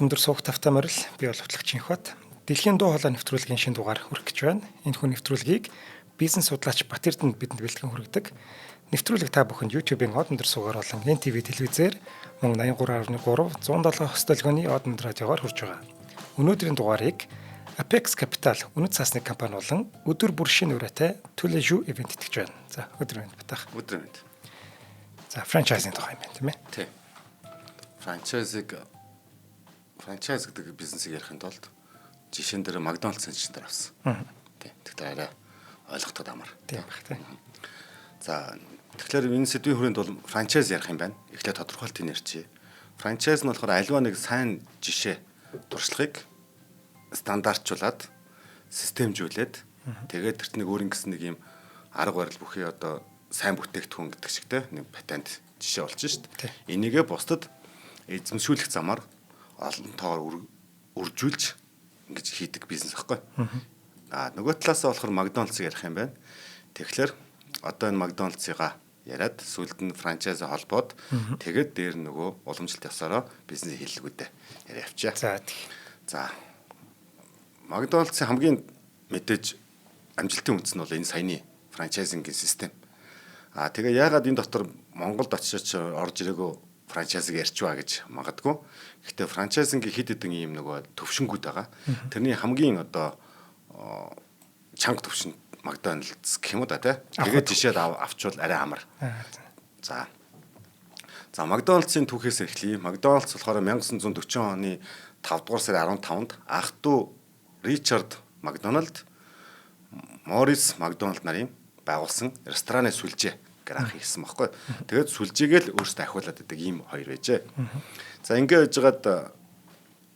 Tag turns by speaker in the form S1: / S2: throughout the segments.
S1: өндөр суух тавтай морил би бол хөтлөгч Инхбат. Дэлхийн дуу хоолой нэвтрүүлгийн шинэ дугаар хүрэх гэж байна. Энэ хүн нэвтрүүлгийг бизнес судлаач Бат Эрдэнэт бидэнд бэлтгэн хүргэдэг. Нэвтрүүлэг та бүхэнд YouTube-ийн од өндөр суугаар болон NTV телевизээр мөн 83.3 107 хөс долгионы од өндөр радиогоор хүрж байгаа. Өнөөдрийн дугаарыг Apex Capital үнэт цаасны компани болон өдөр бүр шинэ ураатай Төлөжүү ивент итгэж байна. За өдөр мэнд батах.
S2: Өдөр мэнд.
S1: За франчайзинг тухай юм байна тийм ээ.
S2: Тий. Франчайз гэдэг бизнесийг ярихын тулд жишээн дээр Макдоналдсын жишээн дээр авсан. Тий. Тэгэхээр арай ойлгохдод амар.
S1: Тийм баг тий.
S2: За тэгэхээр энэ сэдвийн хүрээнд бол франчайз ярих юм байна. Эхлээд тодорхойлтыг ярьчих. Франчайз нь болохоор аливаа нэг сайн жишээ туршлагыг стандартжуулаад системжүүлээд тэгээд тэрт нэг өөр ингэсэн нэг юм арга барил бүхий одоо сайн бүтээгдэхүүн гэдэг чигтэй нэг патент жишээ болж шít. Энийгээ бусдад эзэмшүүлэх замаар олон тоогоор үржүүлж ингэж хийдэг бизнес байхгүй. Нөгөө талаас нь болохоор Макдоналдсыг ярих юм байна. Тэгэхээр одоо энэ Макдоналдсыгаа яриад сүүлд нь франчайз холбоод тэгээд дээр нөгөө уламжлалт ёсороо бизнес хийлгүүдээ яриа авчаа. За Макдоналдсийн хамгийн мэдээж амжилтын үндэс нь бол энэ саяны франчайзингийн систем. Тэгээ яагаад энэ дотор Монголд очиж орж ирээгүй франчайзыг ярьчваа гэж магадгүй. Гэхдээ франчайзингийн хэд хэдэн ийм нөгөө төвшингүүд байгаа. Тэрний хамгийн одоо чанга төвшин Макдоналдс гэх юм уу да тий. Тэгээд жишээд авчвал арай амар. За Макдоналдсийн түүхээс эхлэе. Макдоналдс болохоор 1940 оны 5 дугаар сарын 15-нд ах トゥ Ричард Макдоналд, Морис Макдоналд нарын байгуулсан рестораны сүлжээ анх хийсэн байхгүй. Тэгээд сүлжээгээл өөрсдөө ахиулаад байдаг ийм хоёр байжээ. За ингэ яжгаад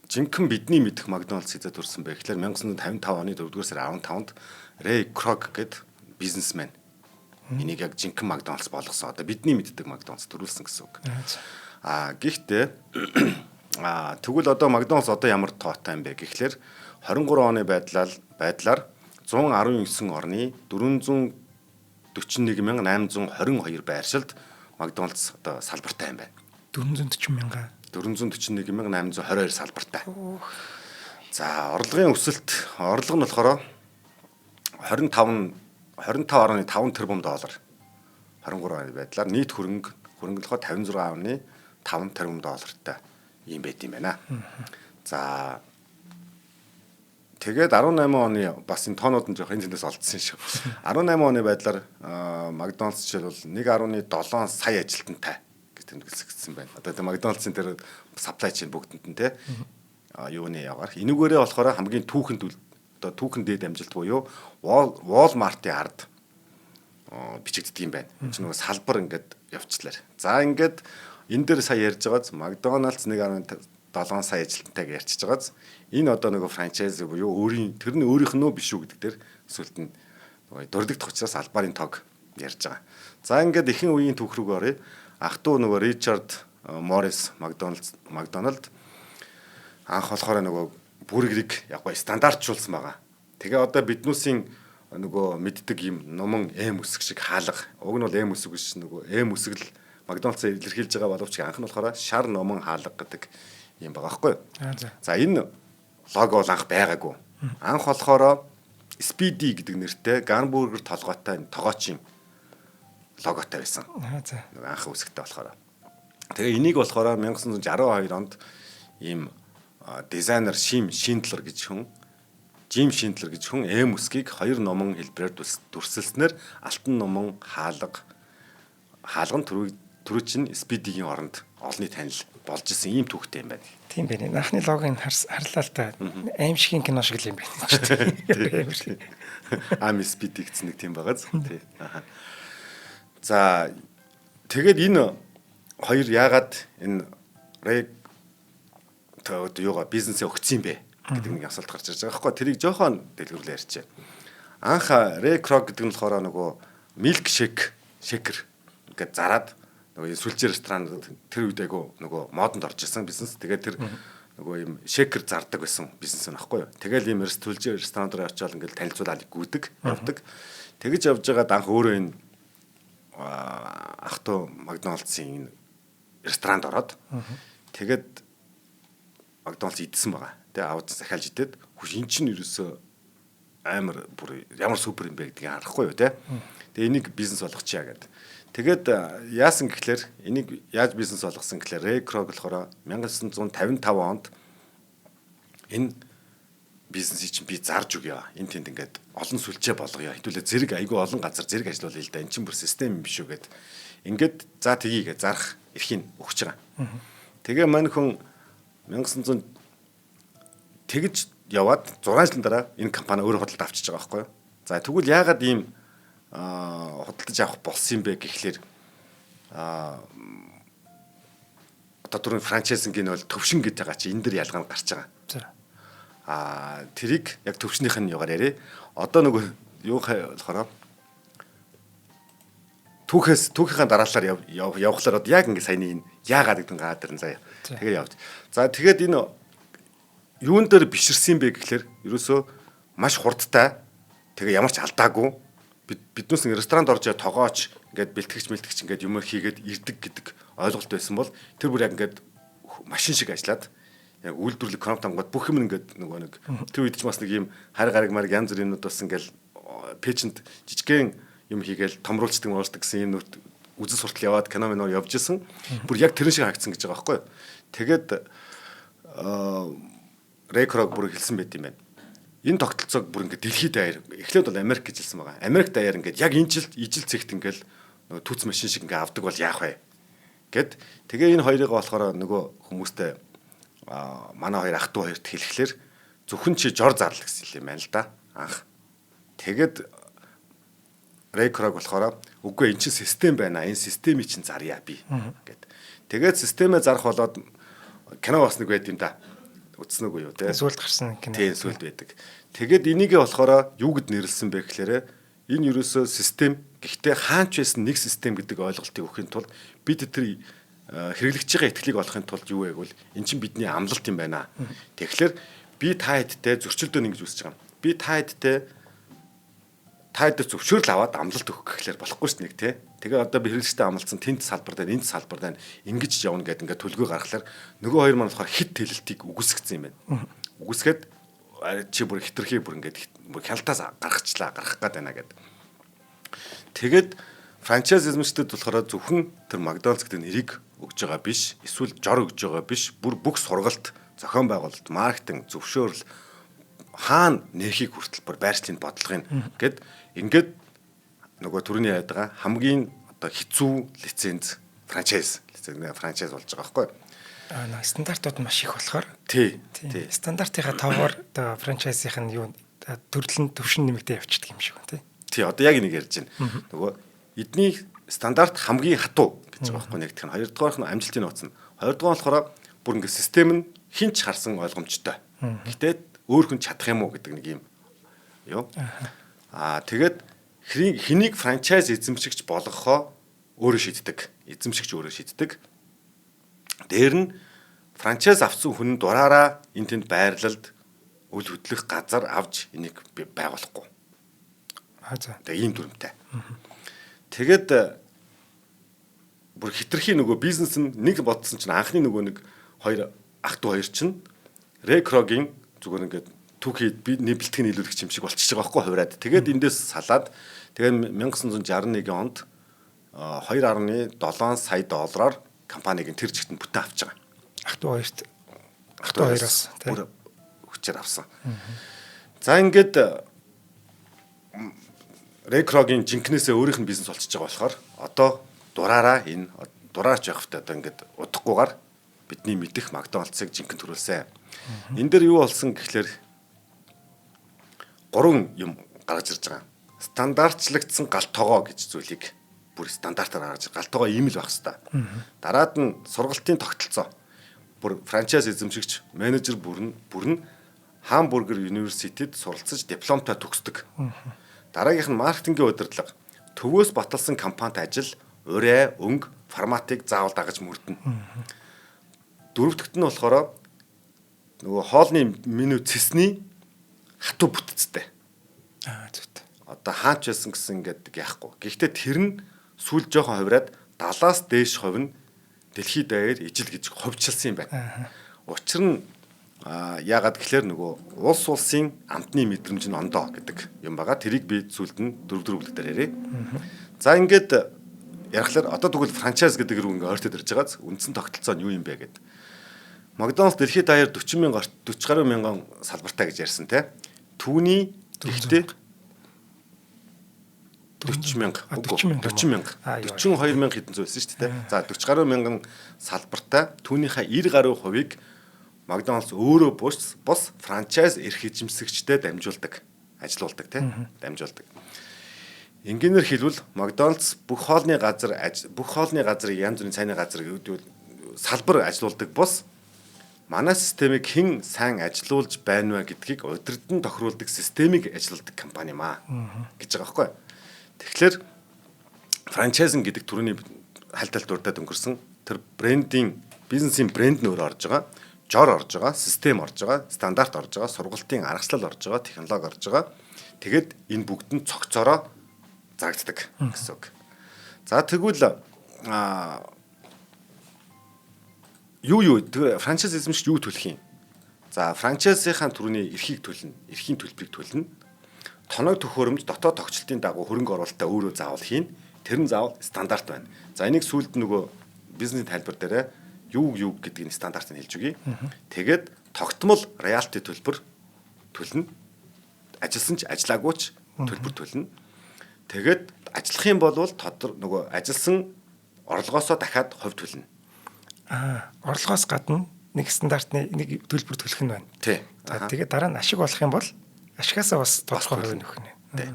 S2: жинхэнэ бидний мэдэх Макдоналдс хэзээ төрсэн бэ гэхээр 1955 оны 4-р сарын 15-нд Рэй Крок гэдэг бизнесмен энийг яг жинхэнэ Макдоналдс болгосон. Одоо бидний мэддэг Макдоналдс төрүүлсэн гэсэн үг. Гэхдээ тэгвэл одоо Макдоналдс одоо ямар тоотой юм бэ гэхээр 23 оны байдлаар 119 орны 441,822 байршилд Макдоналдс одоо салбартай юм байна. 441,822 салбартай. За орлого нь болохоор 25.5 тэрбум доллар. 23 оны байдлаар нийт хөрөнгө болохоор 56.5 тэрбум доллартай юм байт юм байна. За тэгээд 18 оны бас энэ тоонууд нь жоох энэ зэнээс олдсон шүү. 18 оны байдлаар Макдоналдс жишээл бол 1.7 сая ажилтнтай гэж тэмдэглэсэн байна. Одоо Макдоналдсын дээр supply chain бүгдэнд нь те юуны ягаар. Энүүгээрээ болохоор хамгийн түүхэн дээд амжилт буюу Walmart-ийн ард бичигддэг юм байна. Энд чинь нөгөө салбар ингээд явчлаар. За ингээд энэ дээр сая ярьж байгааз Макдоналдс 1.7 сая ажилтнтайг ярьчихж байгааз энэ одоо нөгөө франчайз буюу тэр нь өөрийнх нь биш үү гэдэг дээр сүлд нь нөгөө дурддагт учраас албарын тоог ярьж байгаа. За ингээд ихэнх үеийн түүх рүү оръё. Ах トゥ нөгөө Ричард Морис Макдоналд анх болохоор нөгөө бүрэгрийг яг гоо стандартжуулсан байгаа. Тэгээ одоо биднүүсийн нөгөө мэддэг юм номон эм үсэг шиг хаалга. Уг нь бол эм үсэг биш нөгөө эм үсэг л Макдоналдсыг илэрхийлж байгаа боловч анх нь болохоор шар номон хаалга гэдэг юм байгаа байхгүй юу? За энэ лого бол анх байгаагүй. Анх болохоор Speedy гэдэг нэртэй гамбургер толгойтой тогоочийн логотой байсан. Нэг анх үсэгтэй болохоор. Тэгээ энийг болохоор 1962 онд ийм дизайнер Жим Шиндлер гэж хүн эм үсгийг хоёр номон хэлбэрээр дүрсэлснээр алтан номон хаалга нь түрүү чинь Speedy-гийн оронд олонний танил болж исэн ийм түүхтэй юм байна.
S1: Тийм байна. Анхны логог харлаа л та. Аим шигэн кино шиг л юм байна.
S2: Speedy гэсэн нэг тийм байгааз. Тий. За тэгээд энэ хоёр яагаад энэ Рэй юугаа бизнесээ өгсөн юм бэ гэдэг нэг асуулт гарч ирж байгаа байхгүй. Тэрийг жоохон дэлгэрүүлээ ярьчих. Анх Рэй Крок гэдэг нь болохоор нөгөө milk shaker гэдэг зараад нөгөө сүлжээ ресторанууд тэр үед айгу нөгөө модонд орж исэн бизнес. Тэгээд тэр нөгөө юм шекер зардаг байсан бизнес байхгүй юу. Тэгэл ийм сүлжээ ресторанаар очиод ингээл танилцуулаад гүйдэг, явдаг. Тэгэж явж байгаад анх өөрөө энэ ах トゥ Макдоналдсын ресторанд ороод тэгээд Макдоналдс идсэн байгаа. Тэгээ аваад захиалж идээд хүч эн чинь ерөөсөө амар бүр ямар супер юм бэ гэдгийг харахгүй юу те. Тэгээ энийг бизнес болгочихъя гэдэг. Тэгээд яасан гэхлээр энийг яаж бизнес болгосон гэхлээр Ray Kroc болохоор 1955 онд энэ бизнесийг чинь би зарж өгье. Энд тэнд ингээд олон сүлжээ болгоё. Хэдүүлээ зэрэг айгүй олон газар зэрэг ажиллуулъя л да. Эн чинь бүр систем юм биш үү гэд. Ингээд за тгийгээ зарах эрхийг өгч байгаа. Тэгээ мань хүн 1900 тэгж яваад 6 жилийн дараа энэ компани өөрөө худалдаж авчиж байгаа байхгүй юу. За тэгвэл яагаад ийм худалдаж авах болсон юм бэ гэхлээр одоо түрүүн франчайзингийн бол төвшин гэж байгаа чи энэ дэр ялгаа нь гарч байгаа. Тэрийг яг төвшнийх нь югаар ярэ. Одоо нөгөө юу болохоор түүхийнхаа дараалалаар явхлаар одоо яг ингэ саяны энэ яагаад гэдэг гаадэр нь заяа. Тэгээ явж. За тэгээд энэ юун дээр биширсэн бэ гэхлээр ерөөсөө маш хурдтай тэгээ ямар ч алдаагүй биднээс нэг ресторанд орж тогооч ингээд бэлтгэгч ингээд юмэр хийгээд ирдэг гэдэг ойлголт байсан бол тэр бүр яг ингээд машин шиг ажиллаад яг үйлдвэрлэх контамгууд бүх юм ингээд нөгөө нэг тэр үед ч бас нэг юм хар гараг марг янз бүрийн юмуд бас ингээд пэйжент жижигхэн юм хийгээл томруулцдаг гэсэн юм нүрт үзэл суртал яваад кино минь явж исэн бүр яг тэрэн шиг харагдсан гэж байгаа байхгүй. Тэгээд Ray Kroc бүр хэлсэн байт юм байна. Энэ тогтолцоог бүр ингээд дэлхийд даяар эхлээд бол Америк гэж хэлсэн байгаа. Америк даяар ингээд яг энэ ижил цэгт ингээд түүц машин шиг ингээд авдаг бол яах вэ гэд. Тэгээ энэ хоёрыг болохоор нөгөө хүмүүстэй манай хоёр ах トゥ хоёрт хэлэхлээр зөвхөн чи жор зарлаа гэсэн юм байна л да. Анх. Тэгэд Ray Kroc болохоор үгүй эн чинь систем байна. Энэ системийг чинь зарья би гэд. Тэгээд системээ зарах болоод кино бас нэг байд юм да. Үтсэн үгүй юу те.
S1: Сүлд гарсан кино.
S2: Тийм сүлд байдаг. Тэгээд энийгээ болохоор юу гэд нэрлсэн бэ гэхээр энэ ерөөсөө систем гэхдээ хаанч байсан нэг систем гэдэг ойлголтыг өгөхийн тулд бид тэр хэрэглэгч байгаа итгэлийг олохын тулд юу вэ гэвэл эн чинь бидний амлалт юм байна. Тэгэхээр би та хэдтэй зөрчилдөө нэг гэж үсэж байгаа. Би та хэдтэй зөвшөөрөл аваад амлалт өгөх гэхлээр болохгүй ш нэг те. Тэгээ одоо би хэрэглэгчтэй амлалцсан тэнд салбар дээр энд салбар дээр ингэж явна гэдэг ингээд төлгөө гаргахлаар нөгөө хоёр маань болохоор хит тэлэлтийг үгүйсгэсэн юм байна. Үгүйсгээд чи бүр хитрхи бүр ингээд бүр хялтаас гарах гээд байна гэдэг. Тэгээд франчайз эзэмшигчдэд болохоор зөвхөн тэр Макдоналдс гэдэг нэрийг өгж байгаа биш, эсвэл жор өгж байгаа биш, бүр бүх сургалт, зохион байгуулалт, маркетинг, зөвшөөрөл хаана нэрхийг хүртэл бүр байршлын бодлогыг гэд ингээд нөгөө түрүүний яриад байгаа хамгийн одоо хэцүү лиценз франчайз болж байгаа байхгүй.
S1: Стандартууд маш их болохоор.
S2: Тий.
S1: Стандартынхаа тоогоор одоо франчайзийнх нь юу төрөлн төвшин нэмэгдээ явчихдаг юм шиг байна
S2: тий. Одоо яг энийг ярьж байна. Нөгөө эдний стандарт хамгийн хатуу гэж байгаа байхгүй нэгдэх нь. Хоёрдугаарх нь амжилтын нууц нь. Хоёрдугаар нь болохоор бүр ингээд систем нь хинч харсан ойлгомжтой. Гэтэ өөр хүн чадах юм уу гэдэг нэг юм. Юу? Тэгээд хэнийг франчайз эзэмшигч болгохоо өөрөө шийддэг. Эзэмшигч өөрөө шийддэг. Дээр нь франчайз авсан хүн дураараа энэ тэнд байрлалд үл хөдлөх газар авч энийг байгуулахгүй.
S1: За.
S2: Тэгээ ийм дүрмтэй. Тэгээд бүр хитрхи нөгөө бизнес нь нэг бодсон чинь анхны нөгөө нэг хоёр ах トゥ хоёр чинь Ray Kroc-ийн зүгээр ингээд түүхий би бэлтгэн нийлүүлэгч юм шиг болчихж байгаа байхгүй хувраад. Тэгээд эндээс салаад тэгээд 1961 онд 2.7 сая доллараар компаниг тэр жигтэнд бүтэн авч байгаа.
S1: Ах トゥ хоёрт. Ах トゥ хоёроос
S2: бүр хүчээр авсан. За ингээд Ray Kroc-ийн жинкнээсээ өөрийнх нь бизнес болчихж байгаа болохоор одоо дураарч явахтай одоо ингээд удахгүйгээр бидний мэдих Макдоналдсыг жинхэнэ төрүүлсэн. Энэ дээр юу болсон гэхлээр 3 юм гаргаж ирж байгаа. Стандартчлагдсан галт тоогоо гэж зүйлийг бүр стандартаар гаргаж галт тоогоо ийм л байх хэвээр. Дараад нь сургалтын тогтолцоо. Бүр франчайз эзэмшигч менежер бүр нь Хамбургер университед суралцж дипломтой төгсдөг. Дараагийнх нь маркетингийн удирдлага. Төвөөс баталсан компанид ажил, урай, өнгө, форматыг заавал дагаж мөрдөнө. Дөрөвдөгт нь болохоор нөгөө хоолны меню цэсний хатуу бүтцтэй.
S1: Зөв.
S2: Одоо хаач байсан гэсэн ингээд яахгүй. Гэхдээ тэр нь сүүл жоохон хувраад 70-аас дээш хувь нь дэлхийд даяар ижил гэж хувьчилсан юм байна. Учир нь Яагаад гэхээр нөгөө улс улсын амтны мэдрэмж нь ондоо гэдэг юм байгаа. Тэрийг би зүйлд нь дөрөв бүлэг дээр ярив. За ингээд ярихлаар одоо тэгвэл франчайз гэдэг үг ингээд ойртоод ирж байгааз үндсэн тогтолцоо нь юу юм бэ гэдэг. Макдоналдс дэлхийд даяар 40 гаруй мянган салбартай гэж ярьсан те. Түүний ихтэй 40 мянга 42 мянга хэдэн зүй байсан шүү дээ. За 40 гаруй мянган салбартай түүнийхээ 90 гаруй хувийг Макдоналдс өөрөө бус франчайз эрх эзэмсэгчтэй дамжуулдаг, ажилуулдаг тийм дамжуулдаг. Энгийнээр хэлбэл Макдоналдс бүх хоолны газар янз бүрийн цайны газар гэдэг салбар ажилуулдаг бус манай системийг хэн сайн ажилуулж байна вэ гэдгийг удирдан тохируулдаг системийг ажилуулдаг компани маа гэж байгаа байхгүй. Тэгэхээр франчайзинг гэдэг төрөний хальталт дурдаад өнгөрсөн тэр брендинг бизнесийн брэнд нь өөрөө орж байгаа. Жор орж байгаа, систем орж байгаа, стандарт орж байгаа, сургалтын аргачлал орж байгаа, технологи орж байгаа. Тэгэд энэ бүгд нь цогцороо зарагддаг гэсэн үг. За тэгвэл франчайз эзэмшигч юу төлөх юм? За франчайзынхаа төрөний эрхийг төлнө, эрхийн төлбөрийг төлнө. Тоног төхөөрөмж дотоод тогтчлтын дагуу хөрөнгө оруулалтаа өөрөө заавал хийн. Тэр нь заавал стандарт байна. За энийг сүүлд нөгөө бизнесийн тайлбар дээр юу гэдгийг стандартыг хэлж өгье. Тэгээд тогтмол роялти төлбөр төлнө. Ажилласан ч ажиллаагүй ч төлбөр төлнө. Тэгээд ажиллах юм бол нөгөө ажилсан орлогоосоо дахиад хувь төлнө.
S1: Орлогоос гадна нэг стандартны нэг төлбөр төлөх нь байна.
S2: Тий.
S1: За тэгээд дараа нь ашиг болох юм бол ашигаасаа бас тодорхой хувь нөхөн.
S2: Тий.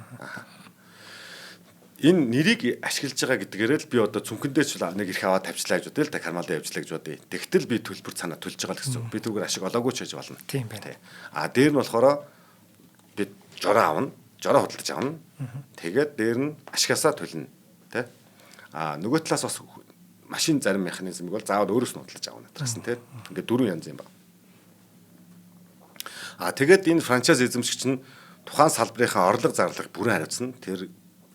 S2: Энэ нэрийг ашиглаж байгаа гэдгээрээ л би одоо цүнхэндээ ч нэг их аваад тавьчлаа гэж бодъё л да кармалаа явуулаа гэж бодъё. Тэгтэл би төлбөр цаанаа төлж байгаа л гэсэн. Би түүгээр ашиг олоогүй ч хийж болно.
S1: Тийм байна.
S2: Дээр нь болохоор би жороо авна, жороо худалдаж авна. Тэгээд дээр нь ашигаасаа төлнө. Тэ? Нөгөө талаас бас машин зарим механизмыг бол заавал өөрөөс нь худалдаж авна гэсэн тийм. Ингээд дөрвөн янз юм байна. Тэгээд энэ франчайз эзэмшигч нь тухайн салбарынхаа орлого зарлага бүрэн хариуцна. Тэр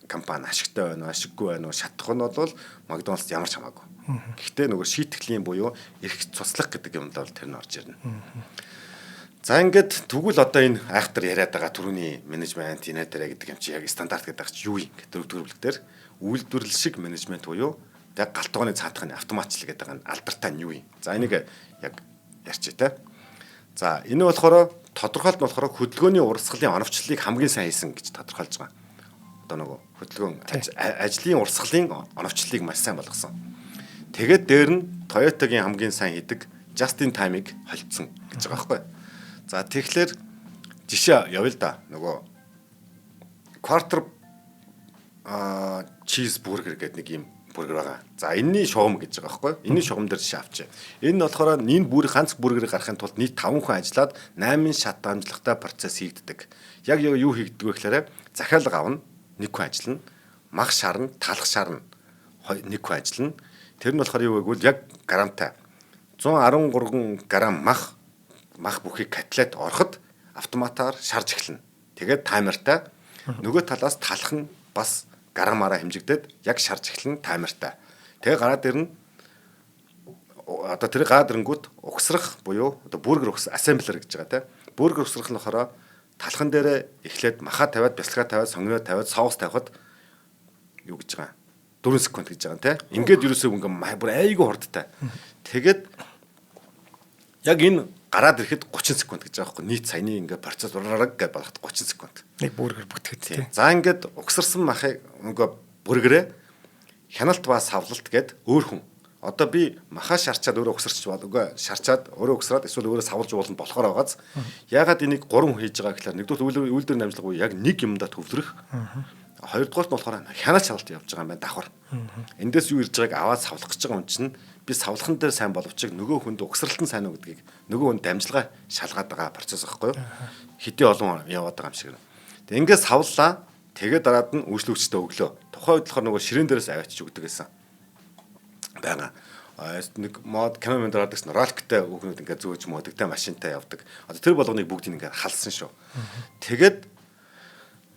S2: компани ашигтай байна уу, ашиггүй байна уу, шатах нь бол Макдоналдс ямар ч хамаагүй. Гэхдээ нөгөө шийтгэлийн буюу эрх цуслах гэдэг юмд бол тэр нь орж ирнэ. За ингээд тэгвэл одоо энэ айхтар яриад байгаа түрүүний менежмент, инээдэрэ гэдэг юм чи яг стандарт гэдэг чи юу юм гэдэг төрөлх дээр үйлдвэрлэл шиг менежмент буюу яг галтгооны цаатахны автоматчлал гэдэг нь алдартай нь юу юм. За энийг яг ярьчих те. За энэ болохоор тодорхойлт нь болохоор хөдөлгөөний урсгалын оновчлалыг хамгийн сайн хийсэн гэж тодорхойлж байгаа. Одоо нөгөө хөдөлгөөн ажлын урсгалын оновчлалыг маш сайн болгосон. Тэгээд дээр нь Toyota-гийн хамгийн сайн хийдэг just in time-ыг холдсон гэж байгаа байхгүй. За тэгэхээр жишээ явъя л да. Нөгөө quarter cheese burger гэдэг нэг юм бургер байгаа. За энэний шугам гэж байгаа байхгүй. Энэний шугам дээр жишээ авчи. Энэ нь болохоор энэ ганц бургерыг гаргахын тулд нийт 5 хүн ажиллаад 8 шат дамжлагтай процесс хийгддэг. Яг юу хийгддэг вэ гэхээр захиалга авна, 1 хүн ажиллана, мах шарна, талах шарна, 1 хүн ажиллана. Тэр нь болохоор юу вэ гэвэл яг грамтай 113 грамм мах бүхий котлет ороход автоматар шарж эхэлнэ. Тэгээд таймертай нөгөө талаас талах нь бас граммаараа хэмжигдээд яг шарж эхэлнэ таймертай. Тэгээ гараад ирнэ. Одоо тэр гараад ирэнгүүт угсрах буюу одоо бургер ассемблер гэж байгаа те. Бургер угсрах нь болохоор талхан дээрээ эхлээд маха тавиад, бясалгаа тавиад, сонгороо тавиад, соус тавихад юу гэж байгаа 4 секунд гэж байгаа те. Ингээд ерөөсөө ингээ бүр айгүй хурдтай. Тэгээд яг энэ гараад ирэхэд 30 секунд гэж байгаа байхгүй. Нийт саяны ингээ процесс урараг гэж болоход 30 секунд.
S1: Нэг бургер бүтгэхэд тийм.
S2: За ингээд угсарсан махыг ингээ бургерээ хяналт ба савлалт гэд өөр хүн. Одоо би маха шарчаад өөрөө угсарч болоогүй. Шарчаад өөрөө угсраад эсвэл өөрөө савлж уулна болохоор байгааз. Ягаад энийг 3 хүн хийж байгаа гэхээр нэгдүгээр үйлдвэр намжлага уу яг нэг юмдаа төвлөрөх. Хоёрдугаарт нь болохоор хяналт шалгалт явж байгаа юм байна давхар. Эндээс юу ирж байгааг аваад савлах гэж байгаа хүн чинь би савлахын дээр сайн боловч нөгөө хүнд угсралтын сайн уу гэдгийг нөгөө хүн дамжлага шалгаад байгаа процесс байхгүй юу? Хэдий олон яваад байгаа юм шиг. Тэг ингээд савллаа. Тэгээд дараад нь үйлчлэгчтэй өглөө. Тухайн үед болохоор нөгөө ширээн дээрээс аваачиж өгдөг гэсэн. Бага. Нэг мод камерын дээр радагс ролктай хүүхнүүд ингээд зөөж модэгтэй машинтай явдаг. Одоо тэр болгоныг бүгдийг ингээд халсан шүү. Тэгээд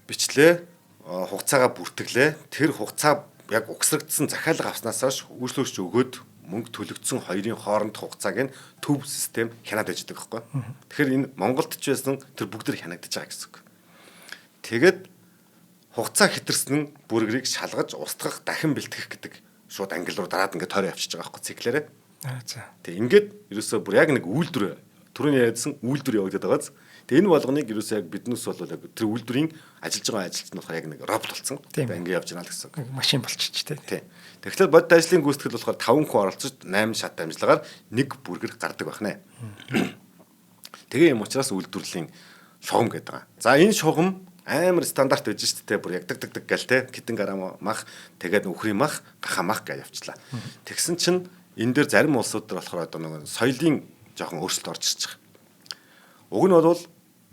S2: бичлээ хугацаагаа бүртгэлээ. Тэр хугацаа яг угсрагдсан захиалга авснаас хойш үйлчлэгч өгөөд мөнгө төлөгдсөн хоёрын хооронд хугацааг нь төв систем хянаад байж байгаа байхгүй. Тэгэхээр энэ Монголд ч байсан тэр бүгд хянагдаж байгаа гэсэн үг. Тэгээд хугацаа хэтэрсэн нь бүргэрийг шалгаж устгах дахин бэлтгэх гэдэг шууд англи руу дараад ингээд тойроо явчихж байгаа байхгүй циклээрээ.
S1: За.
S2: Тэг ингээд ерөөсөө бүр яг нэг үйлдвэр түрүүний яриадсан үйлдвэр явагдаад байгааз. Тэг энэ болгоныг ерөөсөө яг биднээс бол яг тэр үйлдвэрийн ажиллаж байгаа ажилч нь болохоор яг нэг робот болсон. Ингээд явж байна л гэсэн үг.
S1: Машин болчих тий.
S2: Тэгэхээр бодит ажлын гүйцэтгэл болохоор 5 хүн оролцож 8 шат амжилгаар нэг бүргэр гардаг байна. Тэгээ юм учраас үйлдвэрлэлийн шугам гэдэг байгаа. За энэ шугам амар стандарт байж шүү дээ. Бүр яг даг гэл те хитэн гарам мах тэгээд үхрийн мах гаха мах гэж явчлаа. Тэгсэн чинь энэ дээр зарим улсууд дээр болохоор одоо нэг соёлын жоохон өөрчлөлт орж ирж байгаа. Уг нь бол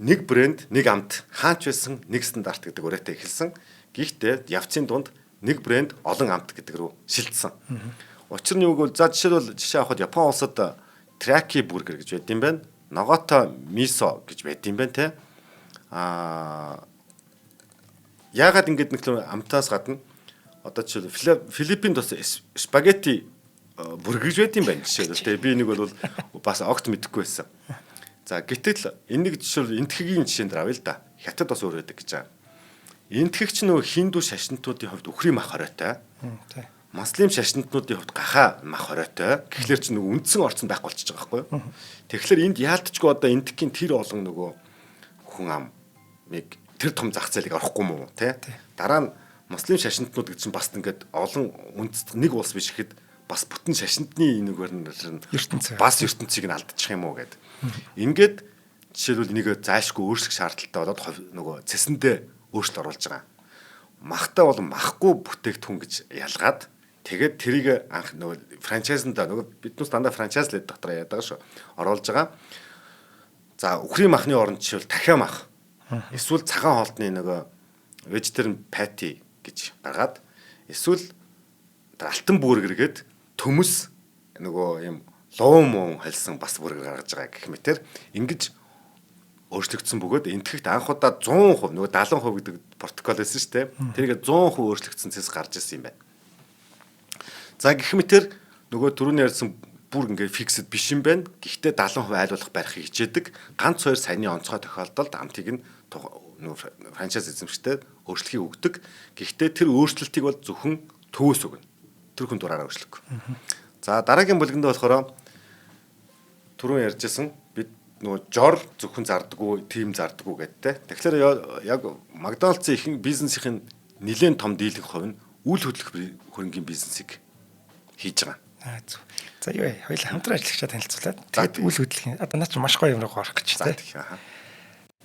S2: нэг брэнд, нэг амт хаач байсан нэг стандарт гэдэг үрээтэй эхэлсэн. Гэхдээ явцын дунд нэг брэнд олон амт гэдэг рүү шилжсэн. Учир нь юу гэвэл за жишээ авахад Япон улсад Траки бургер гэж байд юм байна. Ногото мисо гэж байд юм байна те. Яагаад ингэж нэг амтаас гадна одоо жишээ Филиппинд бас спагетти бүргэж байд юм байна жишээ. Тэгээ би нэг бол бас огт мэдэхгүй байсан. За гэтэл энэ нэг жишээ энтхэгийн жишээн дээр авъя л да. Хятад бас өөр байдаг гэж байгаа. Энтхэгч нөгөө хиндүү шашнтуудын хувьд үхрийн мах хоройтой. Муслим шашнтнуудын хувьд гаха мах хоройтой. Тэгэхээр чи нөгөө үндсэн орцсон байхгүй болчихж байгаа байхгүй юу? Тэгэхээр энд яалтчгүй одоо энтхийн тэр олон нөгөө хүн амыг тэр том зах зээлийг орохгүй мó те. Дараа нь муслим шашнтнууд гэж чинь бас ингээд олон нэг улс биш ихэд бас бүтэн шашинтны нэгээр нь бас ертөнцийг нь алдчих юм уу гэд. Ингээд жишээлбэл энийг заашгүй өөрчлөх шаардлагатай болоод нөгөө цэсэндээ өөрчлөлт оруулж байгаа. Махтаа бол махгүй бүтээгдэхүүн гэж ялгаад тэгээд тэрийг анх нөгөө франчайзанда нөгөө биднээс дандаа франчайзлээд дотор яадаг шүү. Оруулж байгаа. За үхрийн махны оронд жишээл дахиа мах. Эсвэл цагаан хоолтны нөгөө vegetarian patty гэж гаргаад эсвэл алтан бүргэргээд төмөс нөгөө юм луун муун халсан бас бүргэр гаргаж байгаа гэх мэтэр ингэж өөрчлөгдсөн бөгөөд энтгэхт анх удаа 100% нөгөө 70% гэдэг протокол байсан шүү дээ. Тэрийг 100% өөрчлөгдсөн цэс гарч ирсэн юм байна. За гэх мэтэр нөгөө түрүүний ярьсан бүр ингээ фиксд биш юм байна. Гэхдээ 70% айлуулах барихыг хичээдэг. Ганц хоёр саяны онцгой тохиолдолд амтыг нь нөгөө франчайз эзэмшигчтэй өөрчлөлтийг өгдөг. Гэхдээ тэр өөрчлөлтийг бол зөвхөн төвөөс өгнө. Тэр хүн дураараа өөрчлөхгүй. За дараагийн бүлгэнд болохоор түрүүн ярьжсэн бид нөгөө жор зөвхөн зардаггүй, тим зардаггүй гэдтэй. Тэгэхээр яг Макдоналдсын ихэнх бизнесийн нэлээд том дийлэнх хувь нь үйл хөдлөх хөрөнгийн бизнесийг хийж байгаа.
S1: За юу вэ? Хоёул хамтран ажиллагчаа танилцуулаад тэгээд үйл хөдлөлийн одоо наа чи маш гоё юм руу орох гэж байна.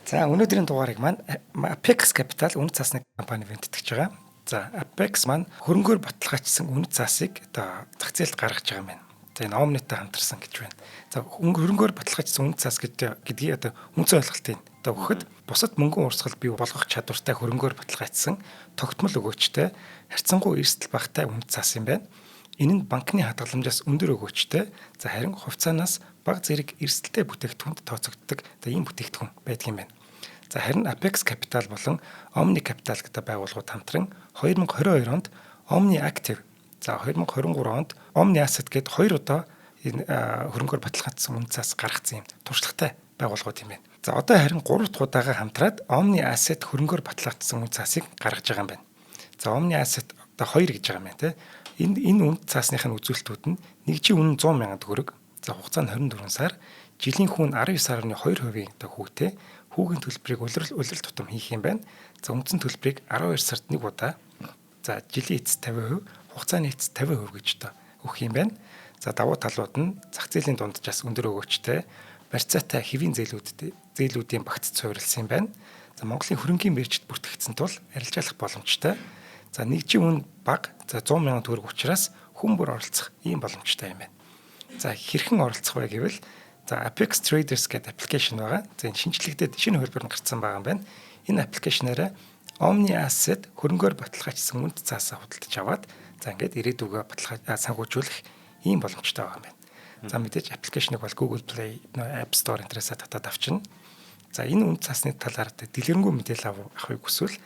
S1: За өнөөдрийн дугаарыг маань Apex Capital үнэт цаасны компани бэнтгэж байгаа. За Apex маань хөрөнгөөр баталгаажсан үнэт цаасыг одоо зах зээлд гаргаж байгаа юм байна. Тэгээ Omnet-тэй хамтарсан гэж байна. За хөрөнгөөр баталгаажсан үнэт цаас гэдгийг одоо үнцэн ойлголтыг одоо өгөхөд бусад мөнгөн урсгал бий болгох чадвартай хөрөнгөөр баталгаажсан тогтмол өгөөчтэй харьцангуй эрсдэл багатай үнэт цаас юм байна. Энэ нь банкны хадгаламжаас өндөр өгөөчтэй. За харин хувьцаанаас бага зэрэг эрсдэлтэй бүтээгдэхүүнд тооцогддог ийм бүтээгдэхүүн байдаг юм байна. За харин Apex Capital болон Omni Capital гэдэг байгууллагууд хамтран 2022 онд Omni Active, за 2023 онд Omni Asset гэдэг хоёр удаа энэ хөрөнгөөр баталгаажсан үнэт цаас гаргацсан юм туршлагатай байгууллагууд юм байна. За одоо харин 3 дахь удаага хамтраад Omni Asset хөрөнгөөр баталгаажсан үнэт цаасыг гаргаж байгаа юм байна. За Omni Asset одоо 2 гэж байгаа юм байна те. Энэ үнэт цаасныхын үзүүлэлтүүд нь нэгжийн үнэ 100 сая төгрөг. За хугацаа нь 24 сар, жилийн хүүн 19.2% одоо хүүтэй. Хүүгийн төлбөрийг улирал тутам хийх юм байна. За үндсэн төлбөрийг 12 сард нэг удаа. За жилийн эцэс 50%, хугацааны эцэс 50% гэж одоо өгөх юм байна. За давуу талууд нь зах зээлийн дунджаас өндөр өгөөчтэй, барьцаатай хэвийн зээлүүдийн багц суурилсан юм байна. За Монголын хөрөнгийн биржид бүртгэгдсэн тул арилжаалах боломжтой. За нэгжийн үн бага, за 100 сая төгрөг учраас хүн бүр оролцох ийм боломжтой юм байна. За хэрхэн оролцох вэ гэвэл за Apex Traders гэдэг аппликейшн байгаа. За энэ шинжлэхдээ шинэ хөлбөр нь гарсан байгаа юм байна. Энэ аппликейшнаараа Omni Asset хөрөнгөөр баталгаажсан үнэт цаасаа худалдаж аваад за ингээд ирээдүгөө санхүүжүүлэх ийм боломжтой байгаа юм байна. За мэдээж аппликейшнийг бол Google Play, App Store энтерээсээ татаад авчна. За энэ үнэт цаасны талаар дэлгэрэнгүй мэдээлэл авахыг хүсвэл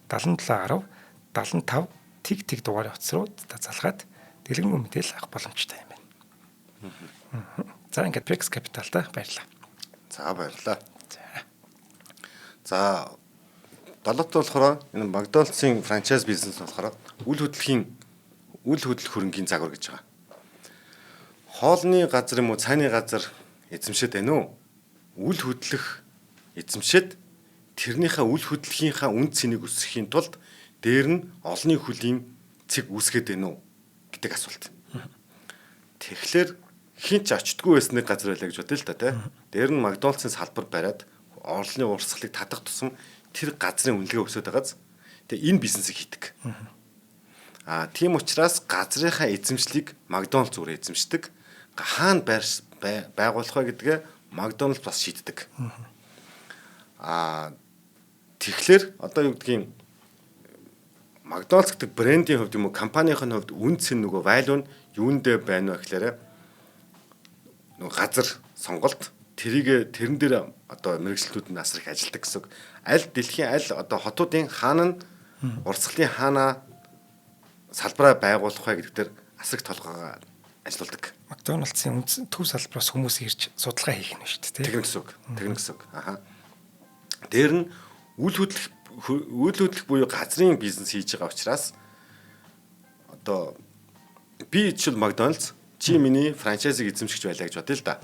S1: 7710 75 тэг дугаарын утас руу залгаад дэлгэрэнгүй мэдээлэл авах боломжтой юм байна. За ингээд Prex Capital-та баярлалаа.
S2: За баярлалаа. За долоот болохоор энэ Макдоналдсын франчайз бизнес болохоор үл хөдлөх хөрөнгийн загвар гэж байгаа. Хоолны газар юм уу цайны газар эзэмшээд байна уу? Үл хөдлөх эзэмшээд тэрнийхээ үл хөдлөхийнхаа үн цэнийг өсгөхийн тулд дээр нь олонний хөлийн цэг үүсгээд байна уу гэдэг асуулт. Тэгэхээр хин ч очтгүй байсныг газар байлаа гэж бодъё л да тий. Дээр нь Макдоналдсын салбар бариад орлогын урсгалыг татах тусам тэр газрын үнэлгээ өсөд байгааз. Тэгээ энэ бизнесийг хийдэг. Тийм учраас газрынхаа эзэмшлийг Макдоналдс өөрөө эзэмшдэг. Хаана байгуулах вэ гэдгээ Макдоналдс бас шийддэг. Тэгэхээр одоо юу гэдгийг Макдоналдс гэдэг брендийн хувьд юм уу компанийн хувьд үн цэн нөгөө value нь юундэ байна вэ гэхээр нөгөө газар сонголт тэрэн дээр одоо мэрэгчлүүд нь асар их ажилладаг гэсэн үг. Аль дэлхийн аль одоо хотуудын хаана нь урсгалын хаана салбараа байгуулах вэ гэдэг дээр асар их толгойгоо ажилладаг.
S1: Макдоналдсын төв салбараас хүмүүс ирж судалгаа хийх нь шүү дээ.
S2: Тэгнэ гэсэн үг. Дээр нь үл хөдлөх буюу газрын бизнес хийж байгаа учраас одоо би жишээл Макдоналдс чи миний франчайзыг эзэмшигч байлаа гэж бодъё л да.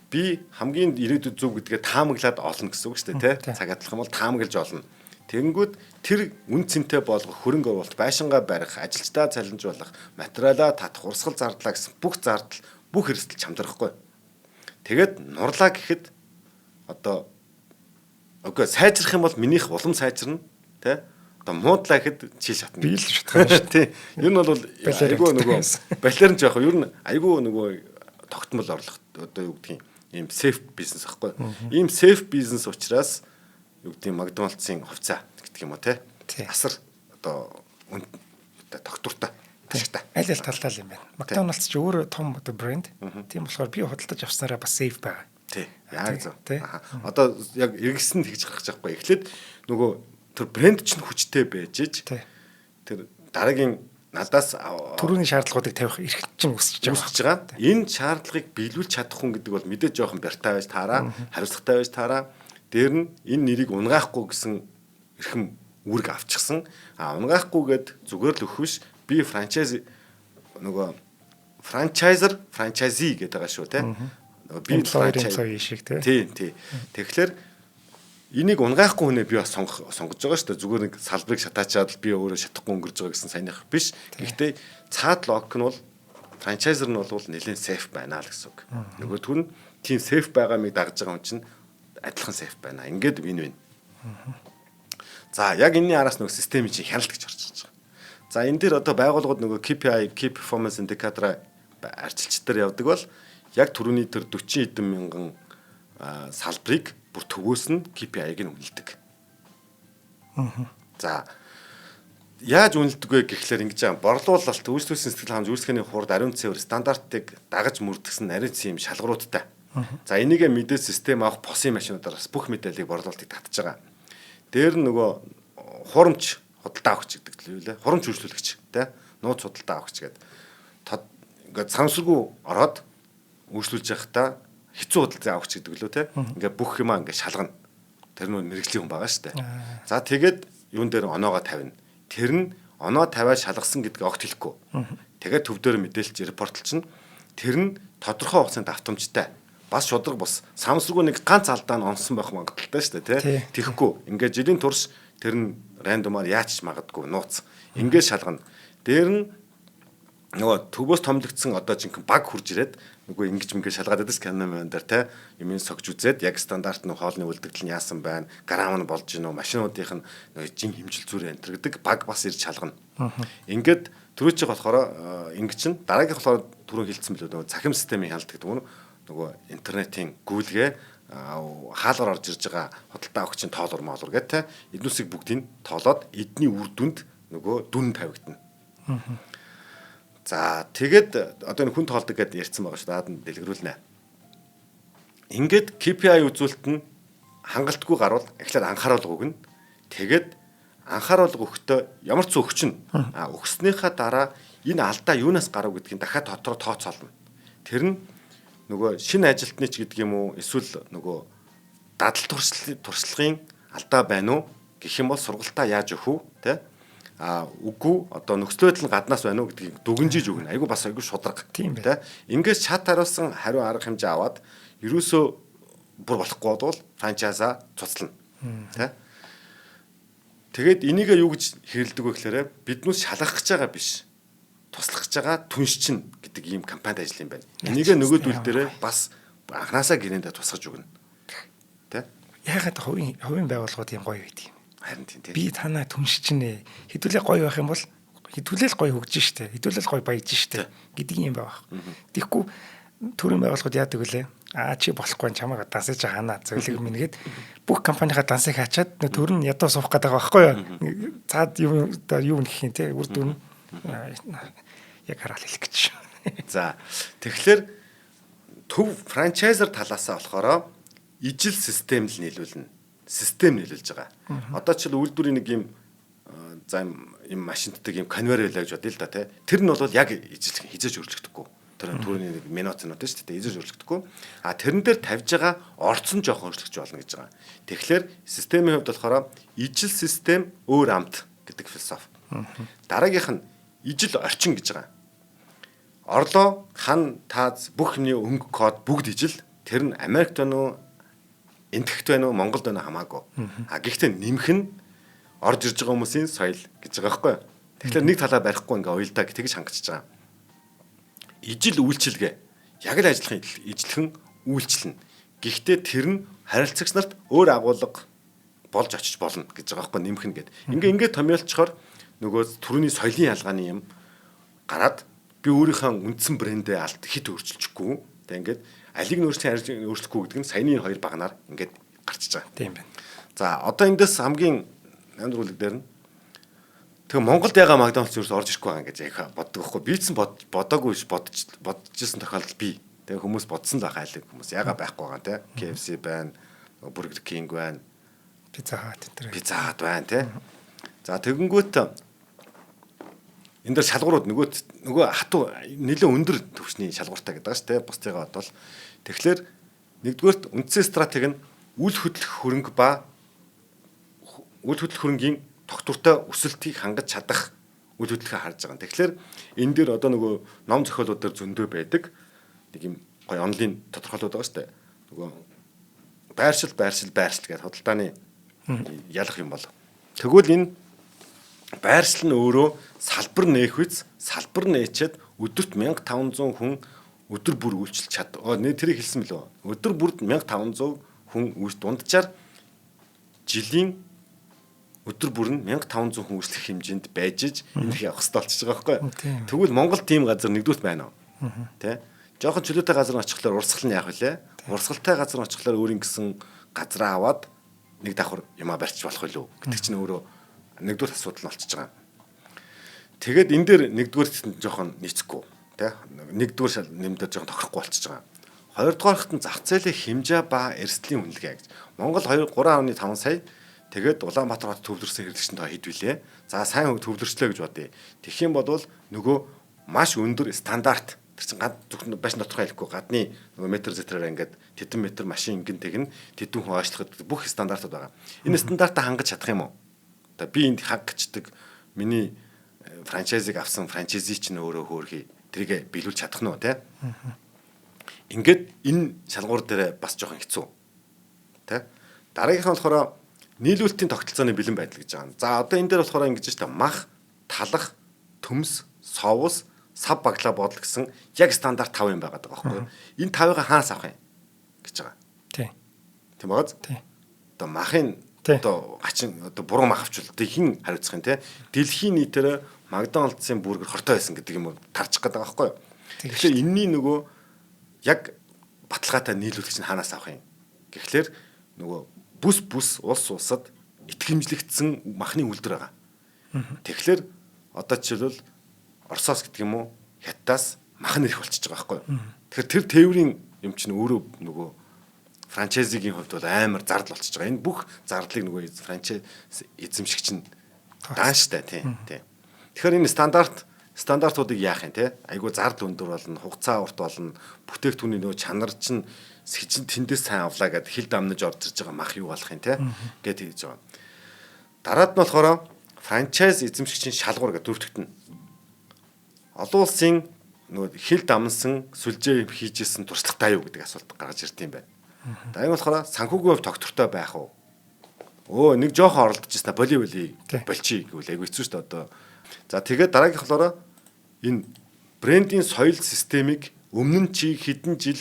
S2: Би хамгийн ирээдүйд зөв гэдгээ таамаглаад олно гэсэн үг шүү дээ, тий? Цагаатлах юм бол таамаглаж олно. Тэгэнгүүт тэр үн цэнтэй болгох хөрөнгө оруулалт, байшингаа барих, ажилчдаа цалинжуулах, материалаа татах, урсгал зардлаа гэсэн бүх зардал, бүх эрсдэл чамдрахгүй. Тэгээд нурлаа гэхэд одоо сайжрах юм бол минийх улам сайжирна, тий? Одоо муудлаа гэхэд чи шатна.
S1: Би л шатах шүү
S2: дээ. Ер нь бол айгүй нөгөө балерн жоох. Ер нь айгүй нөгөө тогтмол орлого одоо юу гэдгийг ийм сейф бизнес ахгүй. Ийм сейф бизнес учраас юу гэдгийг Макдоналдсын хувьцаа гэдэг юм уу те. Асар одоо тогтвортой. Ашигтай.
S1: Аль талдаа л юм байна. Макдоналдс ч өөрөө том одоо брэнд. Тийм болохоор би худалдаж авснараа бас сейф байгаа.
S2: Тий. Яг зөв. Одоо яг эргэсэнд тэгж гарах гэж байхгүй. Эхлээд нөгөө тэр брэнд чинь хүчтэй байж ич. Тэр дараагийн надаас
S1: түрүүний шаардлагуудыг тавих эрх чинь өсөж
S2: байгаа. Энэ шаардлагыг биелүүлж чадах хүн гэдэг бол мэдээж жоохон бяртай байж таараа, хариуцлагатай байж таараа. Дээр нь энэ нэрийг унгаахгүй гэсэн эрхэм үүрэг авчихсан. Унгаахгүйгээд зүгээр л өгөх биш. Би франчайзи гэдэг байгаа шүү те.
S1: Би франчайзи шиг те.
S2: Тий. Тэгэхээр энийг унгаахгүй хүнээ би бас сонгож байгаа шүү дээ. Зүгээр нэг салбарыг шатаачаад би өөрөө шатахгүй өнгөрж байгаа гэсэн саяных биш. Гэхдээ цаад лог нь бол франчайзер нь бол нэлээд сейф байна л гэсэн үг. Нөгөөдгөө нь тийм сейф байгаамыг дагж байгаа хүн чинь адилхан сейф байна. Ингээд вин. За яг энэний араас нөгөө системийн чинь хяналт гэж орж байгаа. За энэ дээр одоо байгууллагууд нөгөө KPI, Key Performance Indicator арчилчдаар явдаг бол яг түрүүний тэр 40 эдэн мянган салбарыг бүр төвөөс нь KPI-г нь үнэлдэг. За яаж үнэлдэг вэ гэхлээр ингэж байгаа. Борлуулалт, үйлчлүүлсэн сэтгэл хамж үйлчлэгээний хурд, ариун цэвэр стандартыг дагаж мөрдгсөн ариун цэм шалгууруудтай. За энийгээ мэдээ систем авах посын машинуудаас бүх мэдээллийг борлуулалтыг татж байгаа. Дээр нь нөгөө хурамч худалдаа авахч гэдэг л юу лээ. Хурамч үйлчлүүлэгч тий. Нууц худалдаа авахч гэдэг. Ингээд самсргүй ороод үйлчлүүлж явахдаа хэцүү худалдаа авахч гэдэг лөө тий. Ингээд бүх юмаа ингээд шалгана. Тэр нь мэрэгжлийн хүн байгаа шүү дээ. За тэгээд юун дээр оноогоо тавина. Тэр нь оноо тавиад шалгасан гэдгийг огт хэлэхгүй. Тэгээд төв дээр мэдээлж репортлчин тэр нь тодорхой хугацаанд автомжтай. Бас шудраг бас самсргүй нэг ганц алдаа нь онсон байх магадaltaй шүү дээ тий. Тэхгүй. Ингээд жилийн турш тэр нь рандомаар яач магадгүй нууц. Ингээд шалгана. Дээр нь нөгөө төвөөс томлогдсон одоо жинхэнэ баг хурж ирээд нөгөө ингэж шалгаад байдаг сканер дээр те юмын согж үзээд яг стандарт нь хоолны үлдэгдэл нь яасан байна, грамм нь болж гинөө, машинуудынх нь нөгөө жин хэмжил зүрэ энтер гэдэг баг бас ирж шалгана. Ингээд түрүүчиг болохоор ингэ чин дараагийн болохоор түрүү хэлсэн билүү нөгөө цахим системийн хяналт гэдэг нөгөө интернетийн гүйлгээ хаалгаар орж ирж байгаа худалдаа авахчийн тоолор моолор гэдэг те эднүсийг бүгдийг тоолоод эдний үр дүнд нөгөө дүн тавигдана. За тэгээд одоо энэ хүн тоолдог гэдээ ярьсан байгаа шүү дээ. Даад нь дэлгэрүүлнэ. Ингээд KPI үзүүлэлт нь хангалтгүй гарвал эхлээд анхааруулга өгнө. Тэгээд анхааруулга өгөхдөө ямар ч өгч нь өгснөхийн дараа энэ алдаа юунаас гарав гэдгийг дахиад дотроо тооцоолно. Тэр нь нөгөө шинэ ажилтны ч гэдэг юм уу эсвэл нөгөө дадал туршлагын алдаа байна уу гэх юм бол сургалтаа яаж өгөх үү те үгүй одоо нөхцөл байдал нь гаднаас байна уу гэдгийг дүгнжиж өгнө. Айгу бас айгу шударга те. Ингээс чат харуулсан хариу арга хэмжээ аваад ерөөсөө бүр болохгүй бол франчайза цуцлана. Тэ. Тэгээд энийг юу гэж хэрэлдэг вэ гэхээр биднээс шалгах гэж байгаа биш. Туслах гэж байгаа түнш чинь гэдэг ийм кампанид ажил юм байна. Энийг нөгөөдөл дээр бас анханасаа гэрээндээ тусгаж өгнө. Тэ?
S1: Яагаад хувийн байгууллагууд юм гоё байдаг юм.
S2: Харин тийм тийм.
S1: Би танаа түнш чинь хэдүүлээ гоё байх юм бол хэдүүлэл гоё хөгжин штэ. Хэдүүлэл гоё баяж штэ гэдэг юм байх. Тэгэхгүй төрийн байгууллагууд яадаг вүлээ? Чи болохгүй чамайг дансаж хаана зөвлөг мингээд бүх компанийнхаа дансыг хаачаад төр нь ядуу суух гэдэг байгаа байхгүй юу? Цаад юу нэх юм те үр дүн яг хараал хэлэх гэж.
S2: За тэгэхээр төв франчайзер талаасаа болохоор ижил систем л нийлүүлнэ. Систем нийлүүлж байгаа. Одоо ч үйлдвэрийн нэг юм за юм машинтдаг юм конвейер байлаа гэж бодъё л да те. Тэр нь бол яг ижил хизээж өөрчлөгдөхгүй. Тэр түрүүний нэг минутнууд шүү дээ эзэж өөрчлөгдөхгүй. Тэрэн дээр тавьж байгаа орцсон жоохон өөрчлөгдөж болно гэж байгаа. Тэгэхээр системийн хувьд болохоор ижил систем өөр амт гэдэг философи. Дараагийнх нь ижил орчин гэж байгаа. Орлоо, хан, тааз бүх юмны өнгө код бүгд ижил. Тэр нь Америкт байна уу, Энэтхэгт байна уу, Монголд байна уу хамаагүй. Гэхдээ нэмэх нь орж ирж байгаа хүмүүсийн соёл гэж байгаа байхгүй юу? Тэгэхээр нэг талаа барихгүй ингээ уялдаа тэгж хангачиж байгаа. Ижил үйлчилгээ яг л ажиллахын ижилхэн үйлчлэнэ. Гэхдээ тэр нь харилцагч нарт өөр агуулга болж очиж болно гэж байгаа байхгүй нэмэх нь гээд. Ингээ томьёолчхоор нөгөө төрөний соёлын ялгааны юм гараад би өөрийнхөө үндсэн брэндээ алт хит өөрчилчихгүй. Тэг ингээд алиг нөөцийн өөрчлөхгүй гэдэг нь саяны хоёр багнаар ингээд гарчиж байгаа.
S1: Тийм байна.
S2: За одоо эндээс хамгийн янз бүрэлэг дээр нь тэгээ Монголд ягаа Макдоналдс ерөөс орж ирэхгүй байгаа гэж яг боддог байхгүй. Би ч бодоогүй бодожсэн тохиолдол бий. Тэгээ хүмүүс бодсон л байгаа айлэг хүмүүс ягаа байхгүй байгаа те. KFC байна, Burger King байна,
S1: Pizza Hut
S2: байна те. За тэгэнгүүт энэ дэр шалгуурууд нөгөө хатуу нэлээд өндөр төвчний шалгууртай гэдэг шүү дээ. Бусдыгаа бодвол тэгэхээр нэгдүгээрт үндсэн стратеги нь үл хөдлөх хөрөнгө ба үл хөдлөх хөрөнгийн тогтвортой өсөлтийг хангаж чадах үйл хөдлөлөө харж байгаа. Тэгэхээр энэ дээр одоо нөгөө ном зохиолууд дээр зөндөө байдаг. Нэг юм гоё онлайн тодорхойлоод байгаа шүү дээ. Нөгөө байршил гэдэг худалдааны ялах юм бол. Тэгвэл энэ байршил нь өөрөө салбар нээх үз, салбар нээчээд өдөрт 1500 хүн өдөр бүр үйлчилж чад. Тэрийг хэлсэн мөлөө. Өдөр бүрд 1500 хүн дунджаар жилийн өдөр бүр нь 1500 хүн үйлчлэх хэмжээнд байж энэ явах хэрэгтэй болчихж байгаа байхгүй. Тэгвэл Монгол тийм газар нэгдүгürt байна уу? Тэ? Жохон чөлөөтэй газар очихлоор урсгал нь яах вүлээ? Урсгалтай газар очихлоор өөрийн гэсэн газраа аваад нэг давхар юмаа барьчих болох үлээ гэдэг чинь өөрөө нэгдүгээр асуудал нь болчихж байгаа. Тэгээд энэ дээр нэгдүгээр жохон нийцэхгүй тий. Нэгдүгээр нэмдээ жохон тохирохгүй болчихж байгаа. Хоёрдугаарт нь зах зээлийн хэмжээ ба эрсдлийн үнэлгээ гэж. Монгол 3.5 сая тэгээд Улаанбаатар хот төвлөрсөн хэрэглэгчтэй хэд вүлээ? За сайн төвлөрчлөө гэж бодъё. Тэгэх юм бол нөгөө маш өндөр стандарт тэр чинь зөвхөн баш тодорхой хэлэхгүй гадны нөгөө метр зэтрээр ингээд тэдэн метр машин ингэнтэйг нь тэдэн хүн аашлахад бүх стандартууд байгаа. Энэ стандартаа хангаж чадах юм уу? Одоо би энд хангачдаг миний франчайзыг авсан франчайзи чинь өөрөө хөөрхий тэрийг биелүүлж чадах нь уу те? Ингээд энэ шалгуур дээр бас жоохон хэцүү. Тэ? Дараагийнх нь болохоор нийлүүлэлтийн тогтолцооны бэлэн байдал гэж байгаа. За одоо энэ дээр болохоор ингэж байна. Мах, талах, төмс, совус, сав баглаа бодол гэсэн яг стандарт 5 юм байгаа байхгүй юу? Энэ 5-ыг хаанаас авах юм гэж байгаа.
S1: Тийм.
S2: Тийм бааз?
S1: Тийм.
S2: Одоо махын одоо хачин одоо буруу мах авчвал тэг хин хариуцах юм те. Дэлхийн нийтээр Макдоналдсын бүргэр хортой байсан гэдэг юм уу тарчих гээд байгаа байхгүй юу? Тэгэхээр энэний нөгөө яг баталгаатай нийлүүлэгч нь хаанаас авах юм? Гэхдээ нөгөө бүс улс улсад итгэмжлэгдсэн махны үйлдвэр байгаа. Тэгэхээр одоо жишээлбэл Оросоос гэдэг юм уу Хятадаас мах нэрх болчихж байгаа байхгүй юу? Тэгэхээр тэр тээврийн юм чинь өөрөө нөгөө франчайзигийн хувьд бол амар зардал болчихж байгаа. Энэ бүх зардлыг нөгөө франчайз эзэмшигч нь даан штэ тийм. Тэгэхээр энэ стандарт стандартуудыг яах юм те? Айгу зард өндөр болно, хугацаа урт болно, бүтээгдэхүүний нөгөө чанар чинь сэжин тэндээс сайн авлаа гэд хил дамнаж орж ирж байгаа мах юу болох юм те? Гэт хийж байгаа. Дараад нь болохоор франчайз эзэмшигчийн шалгуур гэдэг дөрөвдөгтөн. Олон улсын нөгөө хил дамнсан сүлжээ хийжсэн туршлагатай юу гэдэг асуулт гаргаж ирд юм байна. За энэ болохоор санхүүгийн хувь доктортой байх уу? Нэг жоохон оролдож ирсэн боли болчих гэвэл айгүй хэцүү шүү дээ одоо. За тэгээд дараагийнх болохоор энэ брендийн соёл системийг өмнө нь чи хэдэн жил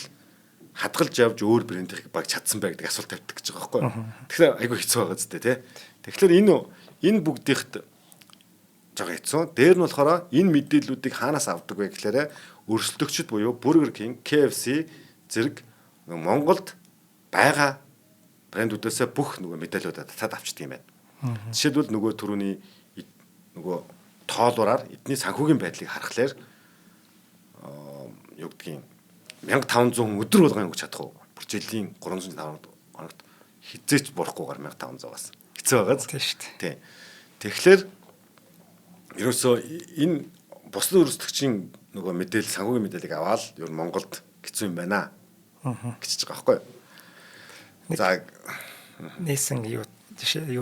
S2: хадгалж явж өөр брендийг баг чадсан бай гэдэг асуулт тавьдаг гэж байгаа байхгүй юу. Тэгэхээр айгүй хэцүү байгаа зү тэ. Тэгэхээр энэ бүгдийнх жоо хэцүү. Дээр нь болохоор энэ мэдээллүүдийг хаанаас авдаг вэ гэхээр өрсөлдөгчд буюу Burger King, KFC зэрэг Монголд байгаа брэндүүдээс бүх нөгөө мэдээллүүдээ татаад авчдаг юм байна. Жишээлбэл нөгөө түрүүний нөгөө тоолуураар эдний санхүүгийн байдлыг харахаар юу гэдгийг 1500 өдөр болгон өгч чадах уу? Бүр жилийн 305 хоногт хизээч бурахгүйгээр 1500-аас хэцүү байгаа зү.
S1: Тийм шүү дээ.
S2: Тийм. Тэгэхээр ерөөсөө энэ бусдын өрсөлдөгчийн нөгөө мэдээлэл санхүүгийн мэдээллийг аваад ер нь Монголд хэцүү юм байна гэж байгаа байхгүй юу? За
S1: нээсэн юу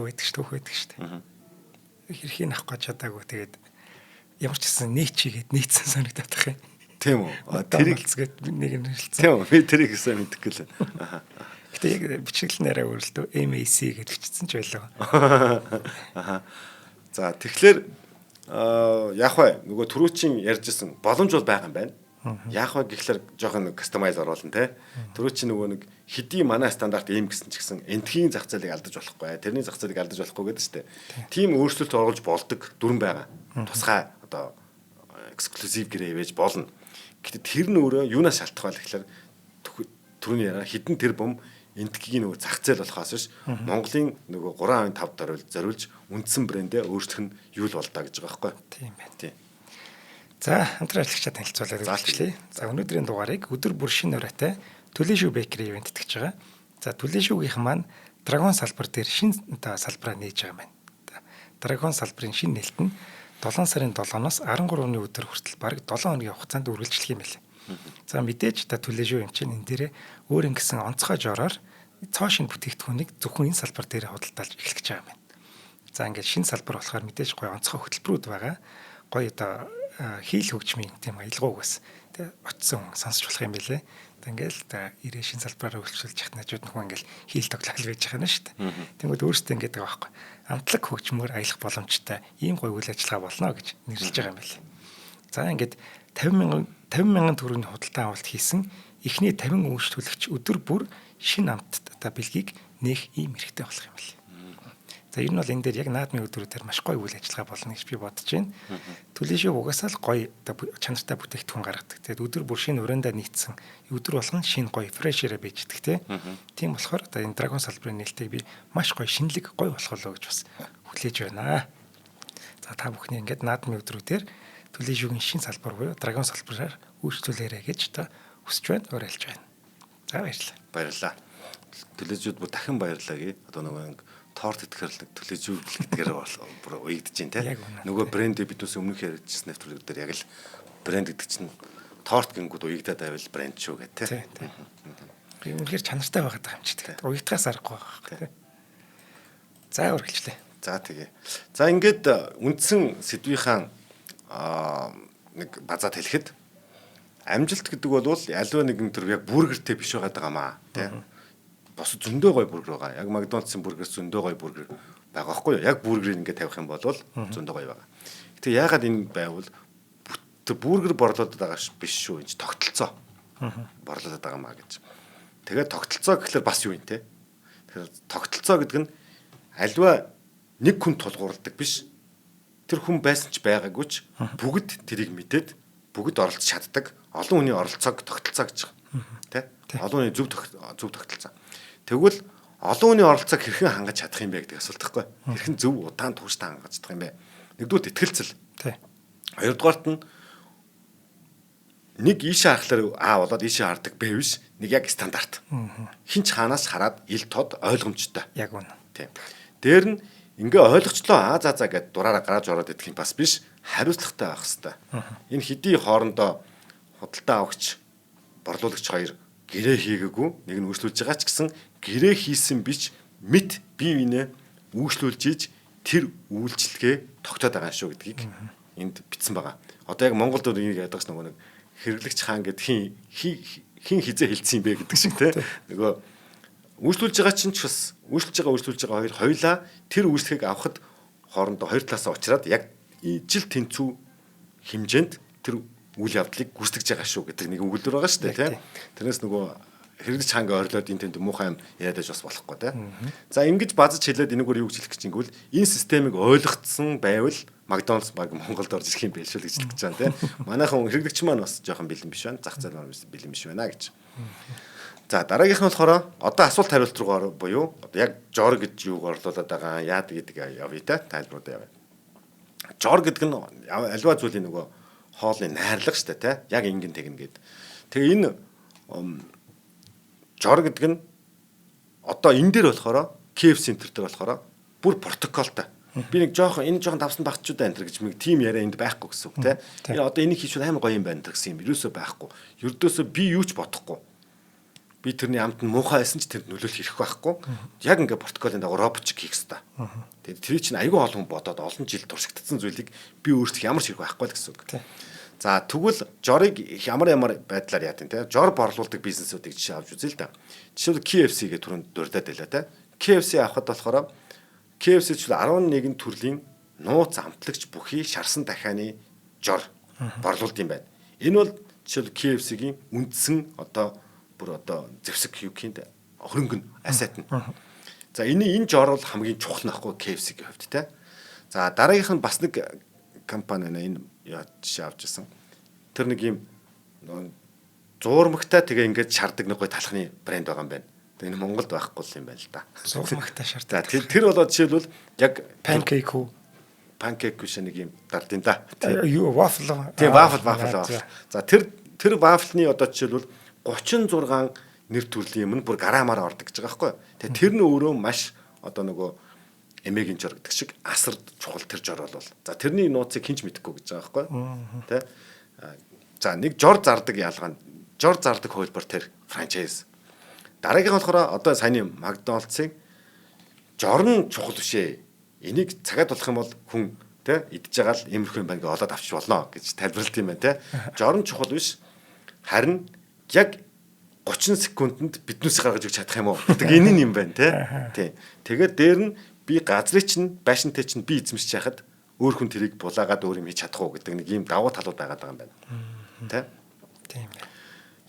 S1: гэдэг ч түүх байдаг шүү дээ. Хэрхийг авах гэж чадаагүй тэгээд ямар ч гэсэн нээчигээд нээсэн санагдаад тах юм.
S2: Тийм үү?
S1: Тэрийг згээд нэг нь хэлсэн.
S2: Тийм үү? Би тэрийг гэсэн мэдэхгүй л байна.
S1: Гэтэ яг бичиглэнээрээ өөрөлдөө MAC гэж бичсэн ч байлаа.
S2: За тэгэхээр яах вэ? Нөгөө түрүүчийн ярьжсэн боломж бол байгаа юм байна. Яах вэ гэхлээр жоохон кастомайз оруулна те. Түрүүчийн нөгөө нэг хэдий манай стандарт ийм гэсэн ч гэсэн энтхийн зах зээлийг алдаж болохгүй. Тэрний зах зээлийг алдаж болохгүй гэдэг чинь. Тим өөрчлөлт оруулж болдог дүрэн байгаа. Тусгай одоо эксклюзив гэрээ ивэж болно. Гэтэ тэр нь өөрөө юунаас шалтгаалж гэхлээр түрүүний яриа хідэн тэр бом энтхийн нөгөө зах зээл болохоос биш Монголын нөгөө 3.5 зориулж үндсэн брэндээ өөрчлөх нь юу л болдоо гэж байгаа байхгүй.
S1: Тийм байна.
S2: Тийм.
S1: За хамтран ажиллагчаа танилцуулаад үзчихлээ. За өнөөдрийн дугаарыг өдөр бүр шинэ ураатай Төлөөшүү Бэкери ивент тэтгэж байгаа. За Төлөөшүүгийнх маань Драгон салбар дээр шинэ салбараа нээж байгаа юм байна. Драгон салбарын шинэ нээлт нь 7 сарын 7-оос 13-ны өдөр хүртэл бараг 7 хоногийн хугацаанд үргэлжлэх юм байна. За мэдээж Төлөөшүү юм чинь энэ дээрээ өөр ингэсэн онцгой жороор цоо шинэ бүтээгдэхүүнийг зөвхөн энэ салбар дээр худалдаалж эхлэх гэж байгаа юм байна. За ингээд шинэ салбар болохоор мэдээж гоё онцгой хөтөлбөрүүд байгаа. Гоё одоо хийл хөгжмийн тийм аялгауг бас тэг очсон сонсч болох юм байлээ. Ингээл ирээ шин салбараар хөгжүүлж яхад najууд нөхөн ингээл хийл тоглол байж байгаа юм шүү дээ. Тэнгүүд өөрсдөө ингээд байгаа байхгүй. Амтлаг хөгжмөөр аялах боломжтой ийм гоё үйл ажиллагаа болно гэж нэрлэж байгаа юм байлээ. За ингээд 50 мянган төгрөгийн худалдан авалт хийсэн эхний 50 үйлчлүүлэгч өдөр бүр шин амт бэлгийг нээх ийм хэрэгтэй болох юм байлээ. За ер нь бол энэ дээр яг наадмын өдрүүдээр маш гоё үйл ажиллагаа болно гэж би бодож байна. Төлөөшөө угаасаа л гоё чанартай бүтээгдэхүүн гаргадаг. Тэгээд өдөр бүр шинэ уриандаа нийцсэн өдөр болгон шинэ гоё фрешэрэ байж идэг тийм болохоор одоо энэ Драгон салбарын нээлтийг би маш гоё шинэлэг гоё болох болоо гэж бас хүлээж байна. За та бүхний ингээд наадмын өдрүүдээр Төлөөшөөгийн шинэ салбар буюу Драгон салбараар үйлчлүүлээрэй гэж та хүсэж байна, уриалж байна. За баярлалаа.
S2: Баярлалаа. Төлөөжүүд бүр дахин баярлалаа гээ. Одоо нөгөө торт итгэрлэг Төлөөжүүд гэдгээр бүр уягдж байна те. Нөгөө брэнд биднээс өмнөх ярьжсэн нэвтрүүлэг дээр яг л брэнд гэдэг чинь торт гингүүд уягдаад байвал брэнд шүү гэх те.
S1: Би үнэхээр чанартай байгаад байгаа юм чи те. Уягдахаас аргагүй байгаа. За үргэлжлээ.
S2: За тэгээ. За ингээд үндсэн сэдвийнхаа нэг базаад хэлэхэд амжилт гэдэг бол альва нэгэн төр яг бургертэй биш байгаа маа тий. Бос зөндөө гой бургер байгаа. Яг Макдональдсын бургерс зөндөө гой бургер байгаа байхгүй юу? Яг бургерийг ингээд тавих юм бол зөндөө гой байгаа. Гэтэ яагаад энэ байвал бургер борлуулад байгаа биш шүү. Энд тогтолцоо борлуулад байгаа маа гэж. Тэгээд тогтолцоо гэхэлэр бас юу юм те? Тэгэхээр тогтолцоо гэдэг нь альва нэг хүн тулгуурладаг биш. Тэр хүн байсан ч байгаагүй ч бүгд тэрийг мэдээд бүгд оролцож чаддаг. Олон хүний оролцоог тогтолцоо гэж байгаа. Тэ? Олон хүний зөв тогтолцоо. Тэгвэл олон хүний оролцоог хэрхэн хангаж чадах юм бэ гэдэг асуулт байхгүй. Хэрхэн зөв удаан тууштай хангаж чадах юм бэ? Нэгдүгээр итгэлцэл. Тэ. Хоёрдугаарт нь нэг ийшээ харахаар А болоод ийшээ хардаг Б биш. Нэг яг стандарт. Хинч хаанаас хараад ил тод ойлгомжтой.
S1: Яг үнэ.
S2: Тийм. Дээр нь ингээ ойлгочлоо за гэд дураараа гараж ороод идэх юм бас биш, хариуцлагатай байх хэвээр. Энэ хэдий хоорондоо худалдаа авагч, борлуулагч хоёр гэрээ хийгээгүй, нэг нь үйлчлүүлж байгаа ч гэсэн гэрээ хийсэн бич мэд бие биенээ үйлчлүүлж ийж тэр үйлчлэгээ тогтоод байгаа шүү гэдгийг энд бичсэн байгаа. Одоо яг Монголд энийг яддаг ш нөгөө нэг хэрэглэгч хаан гэд хин хизээ хэлсэн юм бэ гэдэг шиг те. Нөгөө үйлчлүүлж байгаа чинь ч бас үйлчлүүлж байгаа хоёулаа тэр үйлчлэгийг авахд хоорондоо хоёр талаасаа уулзраад яг ижил тэнцүү хэмжээнд тэр үйл явдлыг гүйцэтгэж байгаа шүү гэдэг нэг өгүүлбэр байгаа шүү дээ тийм. Тэрнээс нөгөө хэрэглэж хаангаа орилоод энэ тэнд муухай юм яриад байж бас болохгүй тийм. За ингэж базж хэлээд энэгээр юу гэж хэлэх гэж ингэвэл энэ системийг ойлгоцсон байвал Макдоналдс баг Монголд орж ирэх юм байл шүү гэж хэлэх гэж байна тийм. Манайхан хэрэглэгч маань бас жоохон бэлэн биш байна. Зах зээл маань бэлэн биш байна гэж. За дараагийнх нь болохоор одоо асуулт хариулт руугаар буюу одоо яг жор гэж юуг орлуулад байгаа яад гэдэг явъя та тайлбаруудаа явъя. Жор гэдэг нь альва зүйлийн нөгөө хоолны найрлага шүү дээ те. Яг ингэн тэгнэ гээд. Тэгээ энэ жор гэдэг нь одоо энэ дээр болохоор KF Center дээр болохоор бүр протоколтой. Би нэг энэ жоохон давсан багчуудаа энэ гэж мэг тим яриа энд байхгүй гэсэн үг те. Энэ одоо энийг хийчихвэл амар гоё юм байна гэсэн юм. Ерөөсөө байхгүй. Ердөөсөө би юу ч бодохгүй. Би тэрний амт нь муухай байсан ч тэр нөлөөлөх хэрэг байхгүй. Яг ингээ протоколын дагуу робот хийх хэрэгтэй. Тэгээд тэр чинь аюул олон бодоод олон жил туршигдсан зүйлийг би өөртөө ямар ч хэрэг байхгүй л гэсэн үг. За тэгвэл жорыг ямар байдлаар яатын те. Жор борлуулдаг бизнесүүдийг жишээ авч үзье л да. Жишээл KFC гэх түрүүнд дурдаад байлаа те. KFC авахд болохоор KFC ч 11 төрлийн нууц амтлагч бүхий шарсан дахианы жор борлуулд юм байна. Энэ бол жишээл KFC-гийн үндсэн одоо зэвсэг юухийн хөрөнгө нь асет нь. За энэ жор бол хамгийн чухал нөхгүй KFC-ийн хувьд те. За дараагийнх нь бас нэг компани энэ жишээ авч ирсэн. Тэр нэг юм зуурмагтай тэгээ ингээд шардаг нэг гой талхны брэнд байгаа юм байна. Тэгээ энэ Монголд байхгүй юм байна л да.
S1: Зуурмагтай шардаг.
S2: За тэр болоод жишээлбэл яг
S1: панкейк үү?
S2: Панкейк биш нэг юм дардын да.
S1: Юу вафл.
S2: Тэгээ вафл. За тэр вафлны одоо жишээлбэл 36 нэр төрлийн юм нь бүр граммаар ордог гэж байгаа байхгүй. Тэгээ тэр нь өөрөө маш одоо нөгөө эмээгийн жор гэдэг шиг асар чухал тэр жор бол. За тэрний нууцыг хинч мэдэхгүй гэж байгаа байхгүй. Тэ. За нэг жор зардаг ялгаа нь жор зардаг хөлбөр тэр франчайз. Дараагийн болохоор одоо саяны Макдоналдсыг жор нь чухал биш ээ. Энийг цагаад болох юм бол хүн тэ идж байгаа л иймэрхүү юм байна гэж олоод авч болно гэж тайлбарлалт юм байна тэ. Жор нь чухал биш. Харин яг 30 секундэд биднээс гаргаж өгч чадах юм уу гэдэг энэ юм байна тий. Тэгээд дээр нь би газрыг чинь байшинтай чинь би эзэмшиж яхад өөр хүн тэрийг булаагаад өөр юм хийж чадах уу гэдэг нэг ийм давуу талууд байгаад байгаа юм байна. Тэ? Тийм.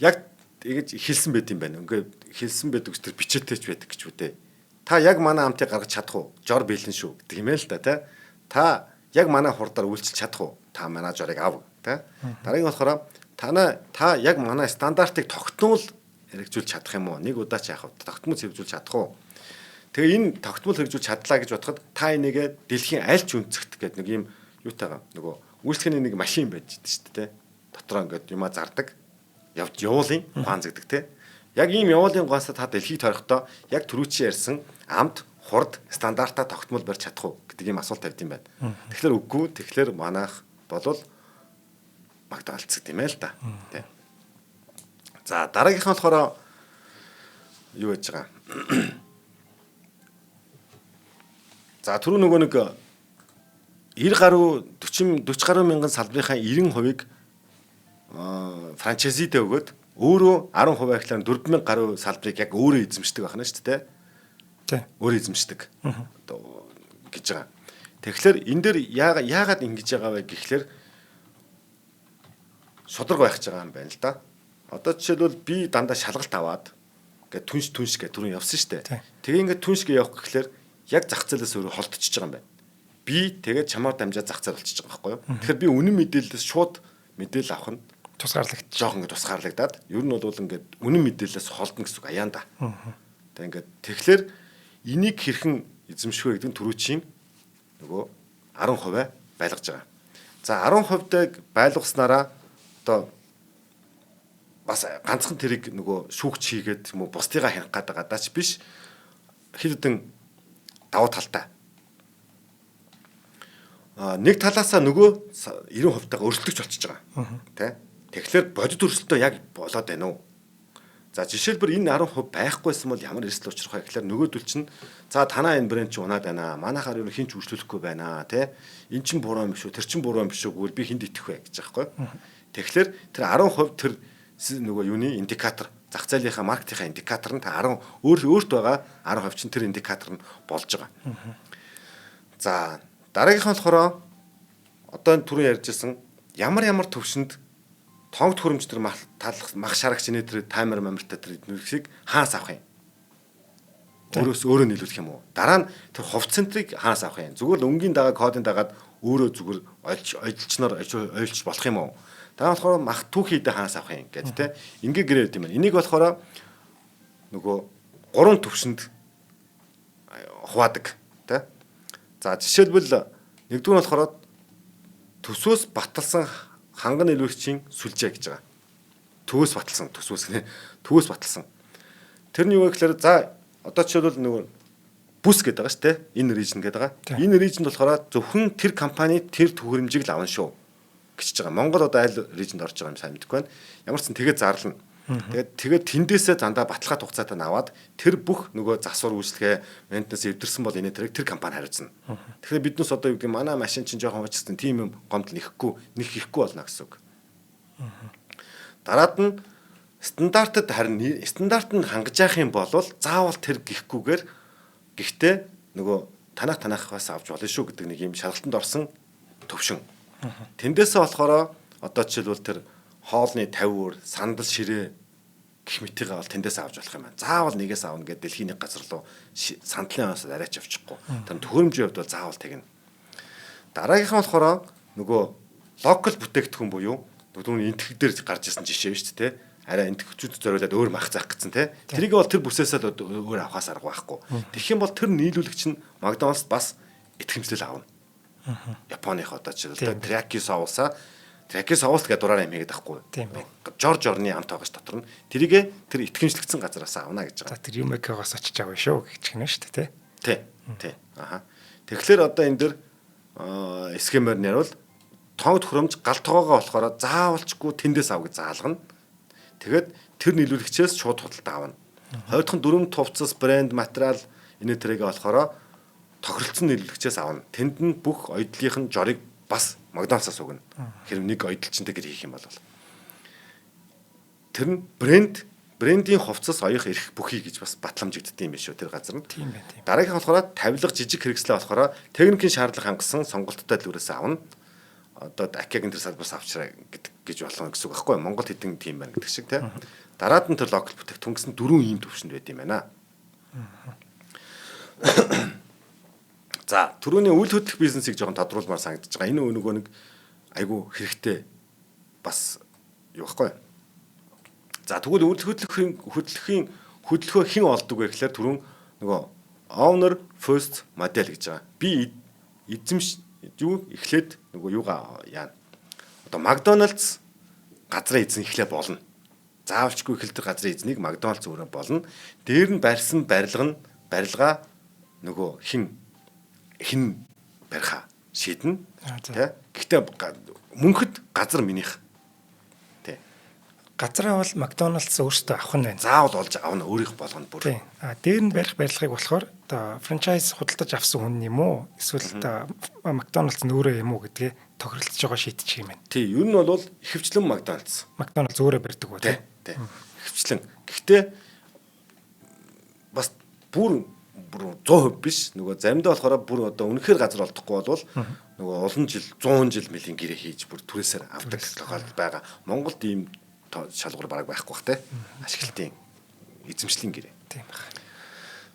S2: Яг ингэж хэлсэн байт юм байна. Ингээд хэлсэн байдаг ч тэр бичээтэйч байдаг гэж үү дээ. Та яг манай амтыг гаргаж чадах уу? Жор бэлэн шүү гэдэг юм ээ л да тий. Та яг манай хурдаар үйлчилж чадах уу? Та манай жорыг ав тий. Дараагийн болохоор та яг манай стандартыг тогтмол хэрэгжүүлж чадах юм уу? Нэг удаа ч яах вэ? Тогтмол хэрэгжүүлж чадах уу? Тэгээ энэ тогтмол хэрэгжүүлж чадлаа гэж бодоход та энийгээ дэлхийн аль ч үнцэгт гэдэг нэг юм юутайгаа нөгөө үйлчлэхний нэг машин байж дээ шүү дээ. Дотроо ингээд юмаа зардаг. Явуулын ухаан зэгдэг те. Яг ийм явуулын ухаанаас та дэлхийг тойрохдоо яг түрүүчийн ярьсан амт хурд стандартаа тогтмол барьж чадах уу гэдэг ийм асуулт тавьд юм байна. Тэгэхээр үгүй. Тэгэхээр манайх болвол Макдоналдс гэдэг юм ээ л да. Тэ. За дараагийнх нь болохоор юу гэж байгаа. За түрүү нөгөө нэг 90 гаруй 40 гаруй мянган салбарынхаа 90%-ийг франчайзидээ өгөөд өөрөө 10% ахлаар 4000 гаруй салбарыг яг өөрөө эзэмшдэг байна шүү дээ. Тий. Өөрөө эзэмшдэг. Гэж байгаа. Тэгэхээр энэ дээр яагаад ингэж байгаа вэ гэхлээр шудраг байх гэж байгаа юм байна л да. Одоо жишээлбэл би дандаа шалгалт аваад ингээд түнш гэж түрүүн явсан шүү дээ. Тэгээ ингээд түнш гэж явах гэхлээр яг зах зээлээс өөрөө холдчихж байгаа юм байна. Би тэгээд чамаар дамжаад зах зээл болчихж байгаа байхгүй юу? Тэгэхээр би үнэн мэдээлэлээс шууд мэдээлэл авах нь
S1: тусгаарлагдаж
S2: жоохон ингээд тусгаарлагдаад ер нь бол ингээд үнэн мэдээлэлээс холдно гэсэн үг аяанда. Тэг ингээд тэгэхээр энийг хэрхэн эзэмших вэ гэдэг нь түрүүчийн нөгөө 10% байлгаж байгаа. За 10%-ыг байлгаснараа одоо бас ганцхан тэрийг нөгөө шүүгч хийгээд юм уу бусдыгаа хянах гэдэг гадаач биш хэд хэдэн давуу талтай нэг талаасаа нөгөө 90% тагаа өрсөлдөгч болчихж байгаа. Тэ? Тэгэхээр бодит өрсөлдөө яг болоод байна уу? За жишээлбэл энэ 10% байхгүйсэн бол ямар эрсдэл учрах вэ гэхээр нөгөөдөл чинь за танаа энэ брэнд чи унаад байна. Манайхаар юу хинч үйлчлүүлэхгүй байна, тэ? Эн чин буруу юм биш үү? Тэр чин буруу юм биш үү? Гэвэл би хинд итгэх вэ гэж байгаа байхгүй. Тэгэхээр тэр 10% тэр нөгөө юуны индикатор, зах зээлийнхаа маркетинхаа индикатор нь та 10 өөрт байгаа 10% чинь тэр индикатор нь болж байгаа. За дараагийнх нь болохоор одоо түрүү ярьжсэн ямар төвшөнд тоогт хөрөмж төр мах шарагч нэ тэр таймер мамиртай тэр нүрсийг хаанаас авах юм? Өөрөө нийлүүлэх юм уу? Дараа нь тэр хувц центрийг хаанаас авах юм? Зүгээр л өнгийн дагаа кодын дагаад өөрөө зүгээр ойлчноор ойлч болох юм уу? Дараа нь болохоор мах түүхийдээ хаанаас авах юм гэдэг те. Ингээ гэрээд юм байна. Энийг болохоор нөгөө 3 төвшөнд хуваадаг те. За жишээлбэл нэгдүгээр нь болохоор төсвөөс баталсан ханган нийлүүлэгчийн сүлжээ гэж байгаа. Төвөөс баталсан. Тэр нь юу вэ гэхээр за одоо жишээлбэл нөгөө бүс гэдэг байгаа шүү дээ. Энэ region гэдэг байгаа. Энэ region болохоор зөвхөн тэр компани тэр төхөөрөмжийг л авна шүү гэж байгаа. Монгол одоо аль region-д орж байгаа юм сайн мэдэхгүй байна. Ямар ч сан тэгээд зарлана. Тэгээд тэндээсээ дандаа баталгаа хугацаатай аваад тэр бүх нөгөө засвар үйлчлэгээ ментенс эвдэрсэн бол энэ тэр компани хариуцна. Тэгэхээр биднээс одоо юу гэдэг манай машин чинь жоохон уучсан тийм юм гомдол нэхгүй болно гэсэн үг. Дараад нь стандарт нь хангаж явах юм бол заавал тэр гэхдээ нөгөө танахаас авч болно шүү гэдэг нэг юм шалгалтанд орсон төвшин. Тэндээсээ болохоор одоо жишээлбэл тэр хоолны 50 сандал ширээ гэх мэтийгээ бол тэндээс авч болох юм байна. Заавал нэгээс аавна гэдэг дэлхийн нэг газар руу сандлын аваас арайч авчихгүй. Тэр төхөөрөмжийн хувьд бол заавал тэгнэ. Дараагийнх нь болохоор нөгөө локал бүтээгдэхүүн буюу түрүүний энтэг дээр гарч ирсэн жишээ шүү дээ. Арай энтэгчүүд зориулаад өөр мах заах гэсэн те. Тэрийг бол тэр бүсээсээ л өөр авахаас арга байхгүй. Тэгэх юм бол тэр нийлүүлэгч нь Макдоналдс бас итгэмжлэл аавна. Японых одоо жишээлбэл Тряки соусаа Тряки соус гэдэг дураар юм хийгээд байхгүй. Жорж орны амт байгаа ш дотор нь. Тэр итгэмжлэгдсэн газараас авна гэж байгаа.
S1: За тэр юмэгоос очиж авна шүү гэж гэнэ шүү дээ
S2: тий. Аха. Тэгэхээр одоо энэ дэр схемээр нэрвэл тоогт хөрөмж галтгоогоо болохоор заавалчгүй тэндээс ав гэж заалгана. Тэгээд тэр нийлүүлэгчээс шууд худалдаа авна. Хоёрдох нь дүрм тувцас брэнд материал энэ тэрэгээ болохоор тохиролцсон нийлүүлэгчээс авна. Тэнд нь бүх ойдлынх нь жорыг бас Макдоналдсаас өгнө. Хэрэг нэг ойдлчинтэй гэр хийх юм бол тэр нь брендийн хувцас оёх эрх бүхий гэж бас батламжигддаг юм биш үү тэр газар нь.
S1: Тийм байна.
S2: Дараагийн болохоор тавилга жижиг хэрэгслээ болохоор техникийн шаардлага хангасан сонголттой дэлгүүрээс авна. Одоо акягийн тэр салбараас авчраа гэж болно гэсэн үг байхгүй юу? Монгол хэдэн тийм байна гэдэг шиг тийм. Дараад нь тэр локал бүтээгдэхүүн гэсэн 4 ийм төвшөнд байд юм байна. За түрүүний үйл хөдлөх бизнесийг жоохон тодруулмаар санагдаж байгаа. Энэ нөгөө нэг айгүй хэрэгтэй бас юу байхгүй юу? За тэгвэл үйл хөдлөхөө хэн олдог вэ гэхээр түрүүн нөгөө owner first модель гэж байгаа. Би эзэмш юу эхлээд нөгөө юугаа яана. Одоо Макдоналдс газраа эзэн эхлэх болно. Заавалчгүй эхлэлтэр газрын эзнийг Макдоналдс өөрөө болно. Дээр нь барьсан барилгаа нөгөө хэн бариха шийднэ. Тэ. Гэхдээ мөнхөд газар минийх. Тэ.
S1: Газраа бол Макдоналдс өөртөө авах нь байна.
S2: Заавал олж авна өөрийнх болгоно бүр.
S1: Тийм. Дээр нь барих барилгыг болохоор одоо франчайз худалдаж авсан хүн юм уу? Эсвэл одоо Макдоналдс нь өөрөө юм уу гэдгээ тохиролцож байгаа шийдчих юм байна.
S2: Тий, ер нь бол ихэвчлэн Макдоналдс
S1: өөрөө барьдаг уу
S2: тий. Ихэвчлэн. Гэхдээ бас бүр 100% биш. Нөгөө заримдаа болохоор бүр одоо үнэхээр газар олдохгүй болвол нөгөө олон жил 100 жил мэлийн гэрээ хийж бүр түрээсээр авдаг тохиолдол байгаа. Монголд ийм шалгуур бараг байхгүй бах те. Ашиглалтын эзэмшлийн гэрээ.
S1: Тийм байна.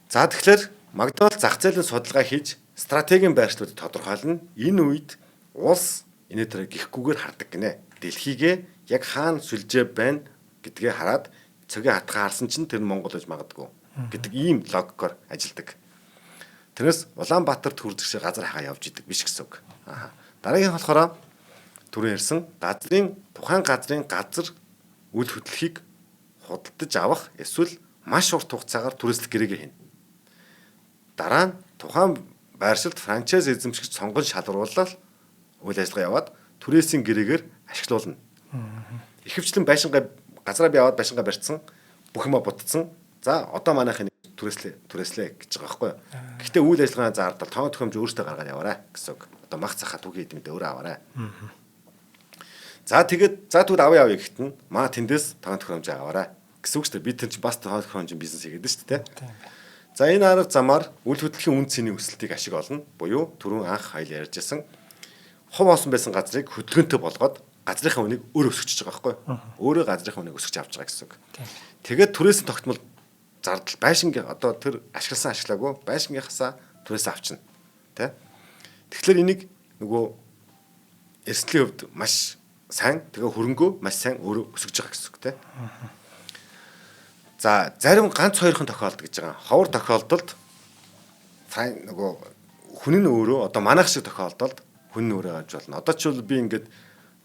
S2: За тэгэхээр Макдоналдс зах зээлийн судалгаа хийж стратегийн байршлуудыг тодорхойлно. Энэ үед улс энэ төрөй гихгүйгээр хардаг гинэ. Дэлхийгээ яг хаана сүлжээ байна гэдгээ хараад цогийн хатгаа харсан чинь тэр Монгол гэж магадгүй гэдэг ийм логикоор ажилладаг. Тэрнээс Улаанбаатарт хүрдэг шиг газар хаа явж идэг биш гэсэн үг. Дараагийн болохоор түрүү ярьсан тухайн газрын газар үйл хөдлөхийг худалдаж авах эсвэл маш урт хугацаагаар түрээслэх гэрээгээ хийнэ. Дараа нь тухайн байршилд франчайз эзэмшигч сонгон шалгаруулаад үйл ажиллагаа яваад түрээсийн гэрээгээр ашиглуулна. Ихэвчлэн байшингаа газраа би аваад байшингаа барьцсан, бүх юма будцсан. За одоо манайхын түрээслээ гэж байгаа байхгүй юу. Гэхдээ үйл ажиллагааны зардал тоон төхөмж өөртөө гаргаад яваарай гэсэн үг. Одоо мах цахаа түгээ эдэмдээ өөрөө аваарай. За тэгвэл авъя гэхэд нь маа тэндээс тоон төхөмж аваарай гэсэн үг шүү дээ. Бид тэр чинь бас тоон төхөмжийн бизнес хийгээд шүү дээ. За энэ арга замаар үйл хөдлөлийн үн цэний өсөлтийг ашиг олно. Буюу түрүүн анх хоёул ярьжсэн ховоосон байсан газрыг хөдөлгөөнтэй болгоод газрынхаа үнийг өөр өсгөж байгаа байхгүй юу? Өөрөө газрынхаа үнийг өсгөж авч байгаа гэсэн үг. Тэгээд түрээсийн тогтмол зардал байшингийн одоо тэр ашигласан ашиглаагүй байшингийнхасаа түрээсээ авчна. Тэ? Тэгэхээр энийг нөгөө эрсдлийн хувьд маш сайн тэгээ хөрөнгөө маш сайн өөрөө өсгөж байгаа гэсэн үг тэ. За зарим ганц хоёрхан тохиолдол гэж байгаа. Ховор тохиолдолд нөгөө хүн нь өөрөө одоо манайх шиг тохиолдолд хүн нь өөрөө авч болно. Одоо ч бол би ингээд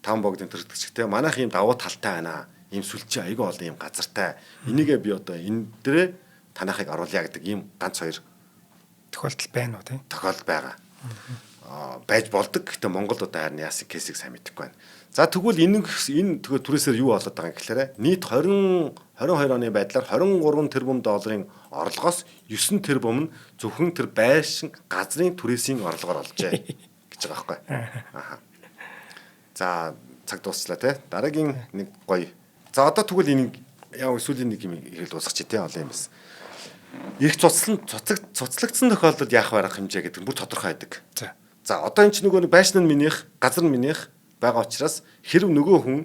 S2: таван богдын төрөлтгчтэй манайх ийм давуу талтай байна. Ийм сүлжээ айгүй олон ийм газартай. Энийгээ би одоо энэ дээрээ танахыг оруулъя гэдэг ийм ганц хоёр
S1: тохиолдол байна уу тийм?
S2: Тохиолдол байгаа. Байж болдог. Гэхдээ Монголд одоо харин яасан кейсийг сайн мэдэхгүй байна. За тэгвэл энэ тэгээ түрээсээр юу болоод байгаа юм гэхээр нийт 22 оны байдлаар 23 тэрбум долларын орлогоос 9 тэрбум нь зөвхөн тэр байшин газрын түрээсийн орлогоор олжээ гэж байгаа байхгүй. За цаг дуусчлаа те. Дараагийн нэг гоё. За одоо тэгвэл энийг яа сүүлийн нэг юм ирэл дуусгач те олон юм байна. Их цуцлагдсан тохиолдолд яах байх хэмжээ гэдэг нь бүр тодорхой байдаг. За одоо энэ ч нөгөө байшин нь минийх, газар нь минийх байгаа учраас хэрв нөгөө хүн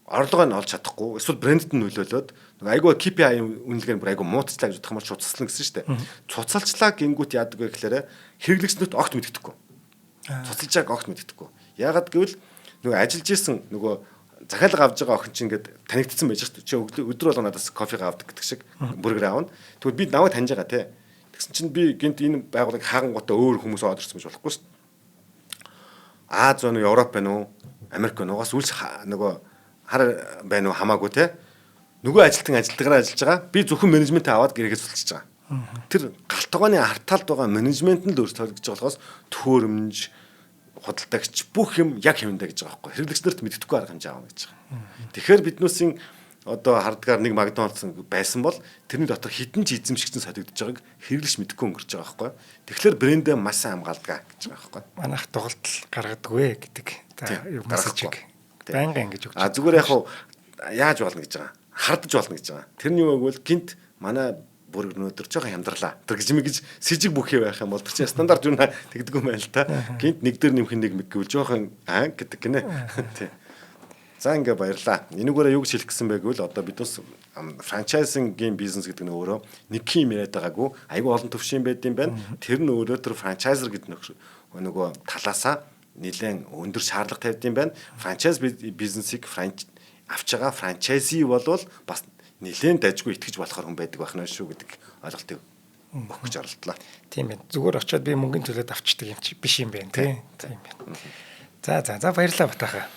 S2: орлогоо нь олж чадахгүй эсвэл брендэд нь нөлөөлөд нөгөө айгүй KPI үнэлгээ нь бүр айгүй муутчлаа гэж бодох юм бол цуцлсан гэсэн шүү дээ. Цуцалчлаа гингүүт яадаг вэ гэхээр хэрэглэгчнүүд огт мэддэхгүй. Цуцалж байгааг огт мэддэхгүй. Яагаад гэвэл нөгөө ажиллаж исэн нөгөө захиалга авж байгаа охин чинь ингээд танигдсан байж шүү дээ. Чи өдөр болго надаас кофег авдаг гэдэг шиг бүргэр аавна. Тэгвэл би намайг таньж байгаа те. Тэгсэн чинь би гинт энэ байгууллагыг хаагангуудаа өөр хүмүүс орж ирсэн гэж болохгүй шүү дээ. Аз байна уу, Европ байна уу, Америк байна уу? Угаас үлс нөгөө хар байна уу хамаагүй те. Нөгөө ажилтгаараа ажиллаж байгаа. Би зөвхөн менежментээ аваад гэрээгээ сулчиж байгаа. Тэр галт тогооны арталт байгаа менежмент нь л өөр төлөж байгаа болохоос төхөөрөмж, худалдагч бүх юм яг хэвэндэ гэж байгаа байхгүй. Хэрэглэгчнэрт мэддэхгүй арга хэмжээ аавна гэж байгаа. Тэгэхээр биднүүсийн одоо хардгаар нэг Макдоналдс байсан бол тэрний дотор хідэн ч эзэмшигдсэн солигдож байгааг хэрэглэгч мэддэхгүй өнгөрч байгаа байхгүй. Тэгэхээр брэндээ маш сайн хамгаалдаг гэж байгаа байхгүй.
S1: Манайх тоглолт гаргадаггүй гэдэг. Юу мессежийг байнга ингэж өгч.
S2: Зүгээр яг яаж болно гэж байгаа. Хардаж болно гэж байгаа. Тэрний үг бол гинт манай бүр өнөөдөр жоохон хямдрлаа. Тэр гэж сэжиг бүхий байх юм бол тэр чинь стандарт юу нэ тэгдэг юм байна л та. Гинт нэг дээр нэмэх нэг гэвэл жоохон гэдэг гинэ. Тий. За ингээ баярлаа. Энэгээрээ юу гэж хэлэх гэсэн бэ гэвэл одоо биднес франчайзингийн бизнес гэдэг нь өөрөө нэг юм яриад байгаагүй айгүй олон төвшин байд юм байна. Тэр нь өөрөө тэр франчайзер гэдэг нөгөө талаасаа нэлээд өндөр шаардлага тавьд юм байна. Франчайз бизнесийг авч байгаа франчайзи болвол бас нэлээд дажгүй итгэж болохоор хүн байдаг байх нь шүү гэдэг ойлголтыг өгөх гэж оролдлоо.
S1: Тийм байна. Зүгээр очиод би мөнгөний төлөөд авчдаг юм чи биш юм байна тийм байна. За баярлалаа Батаха.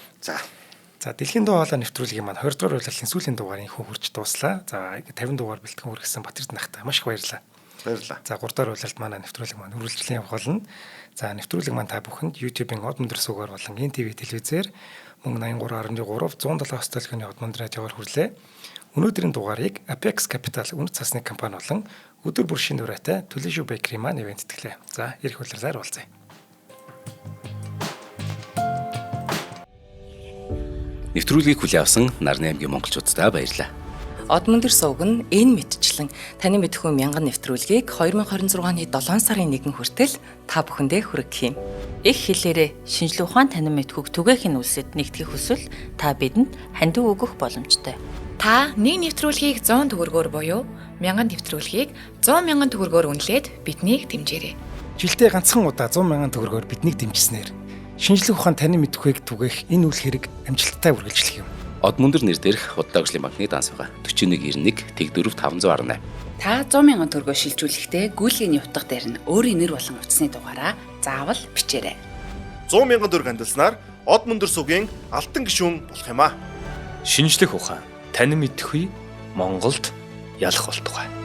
S1: За дэлхийн дуу хоолой нэвтрүүлгийн маань 20 дугаар улирлын сүүлийн дугаарын хүн хурж дуслаа. За 50 дугаар бэлтгэн хүргэсэн Батэрдэн ахтай маш их баярлалаа.
S2: Баярлалаа.
S1: За 3 дугаар улиралд манай нэвтрүүлэг маань үргэлжлэн явах болно. За нэвтрүүлэг маань та бүхэнд YouTube-ийн Од Мөндөр суугаар болон НТV телевизээр мөн 83.3 107 хостолхны Од Мөндөр радиогоор хүрлээ. Өнөөдрийн дугаарыг Apex Capital үнэт цасны компани болон өдөр бүр шинэ ураатай Төлөшөө Bakery маань ивент тэтгэлээ. За ирэх улирлаар уулзъя.
S3: Нэвтрүүлгийг хүлээн авсан Нарны аймгийн монголчуудаа баярлалаа.
S4: Од Мөндөр сувг нь энэ мэдчлэн таны мэдхүйн мянган нэвтрүүлгийг 2026 оны 7 сарын 1 хүртэл та бүхэндээ хүргэх юм. Их хэлээрээ шинжлэх ухаан танин мэдхүйг түгээх нь үлсэд нэгтгэх хүсвэл та бидэнд хандив өгөх боломжтой.
S5: Та нэг нэвтрүүлгийг 100 төгрөгөөр буюу 1000 нэвтрүүлгийг 100 мянган төгрөгөөр үнэлээд биднийг дэмжээрэй.
S1: Жилдээ ганцхан удаа 100 мянган төгрөгөөр биднийг дэмжснээр шинжлэх ухаан танин мэдхүйг түгээх энэ үйл хэрэг амжилттай үргэлжлэх юм.
S3: Од Мөндөр нэр дээрх Худалдаажлын банкны данс байгаа 4191 Тэг 4 518.
S6: Та 100 мянган төгрөгөөр шилжүүлэхдээ гүйлгээний утга дээр нь өөрийн нэр болон утасны дугаараа заавал бичээрэй.
S7: 100 мянган төгрөг хандалснаар Од Мөндөр сувгийн алтан гишүүн болох юм а.
S8: Шинжлэх ухаан танин мэдхгүй Монголд ялах болтугай.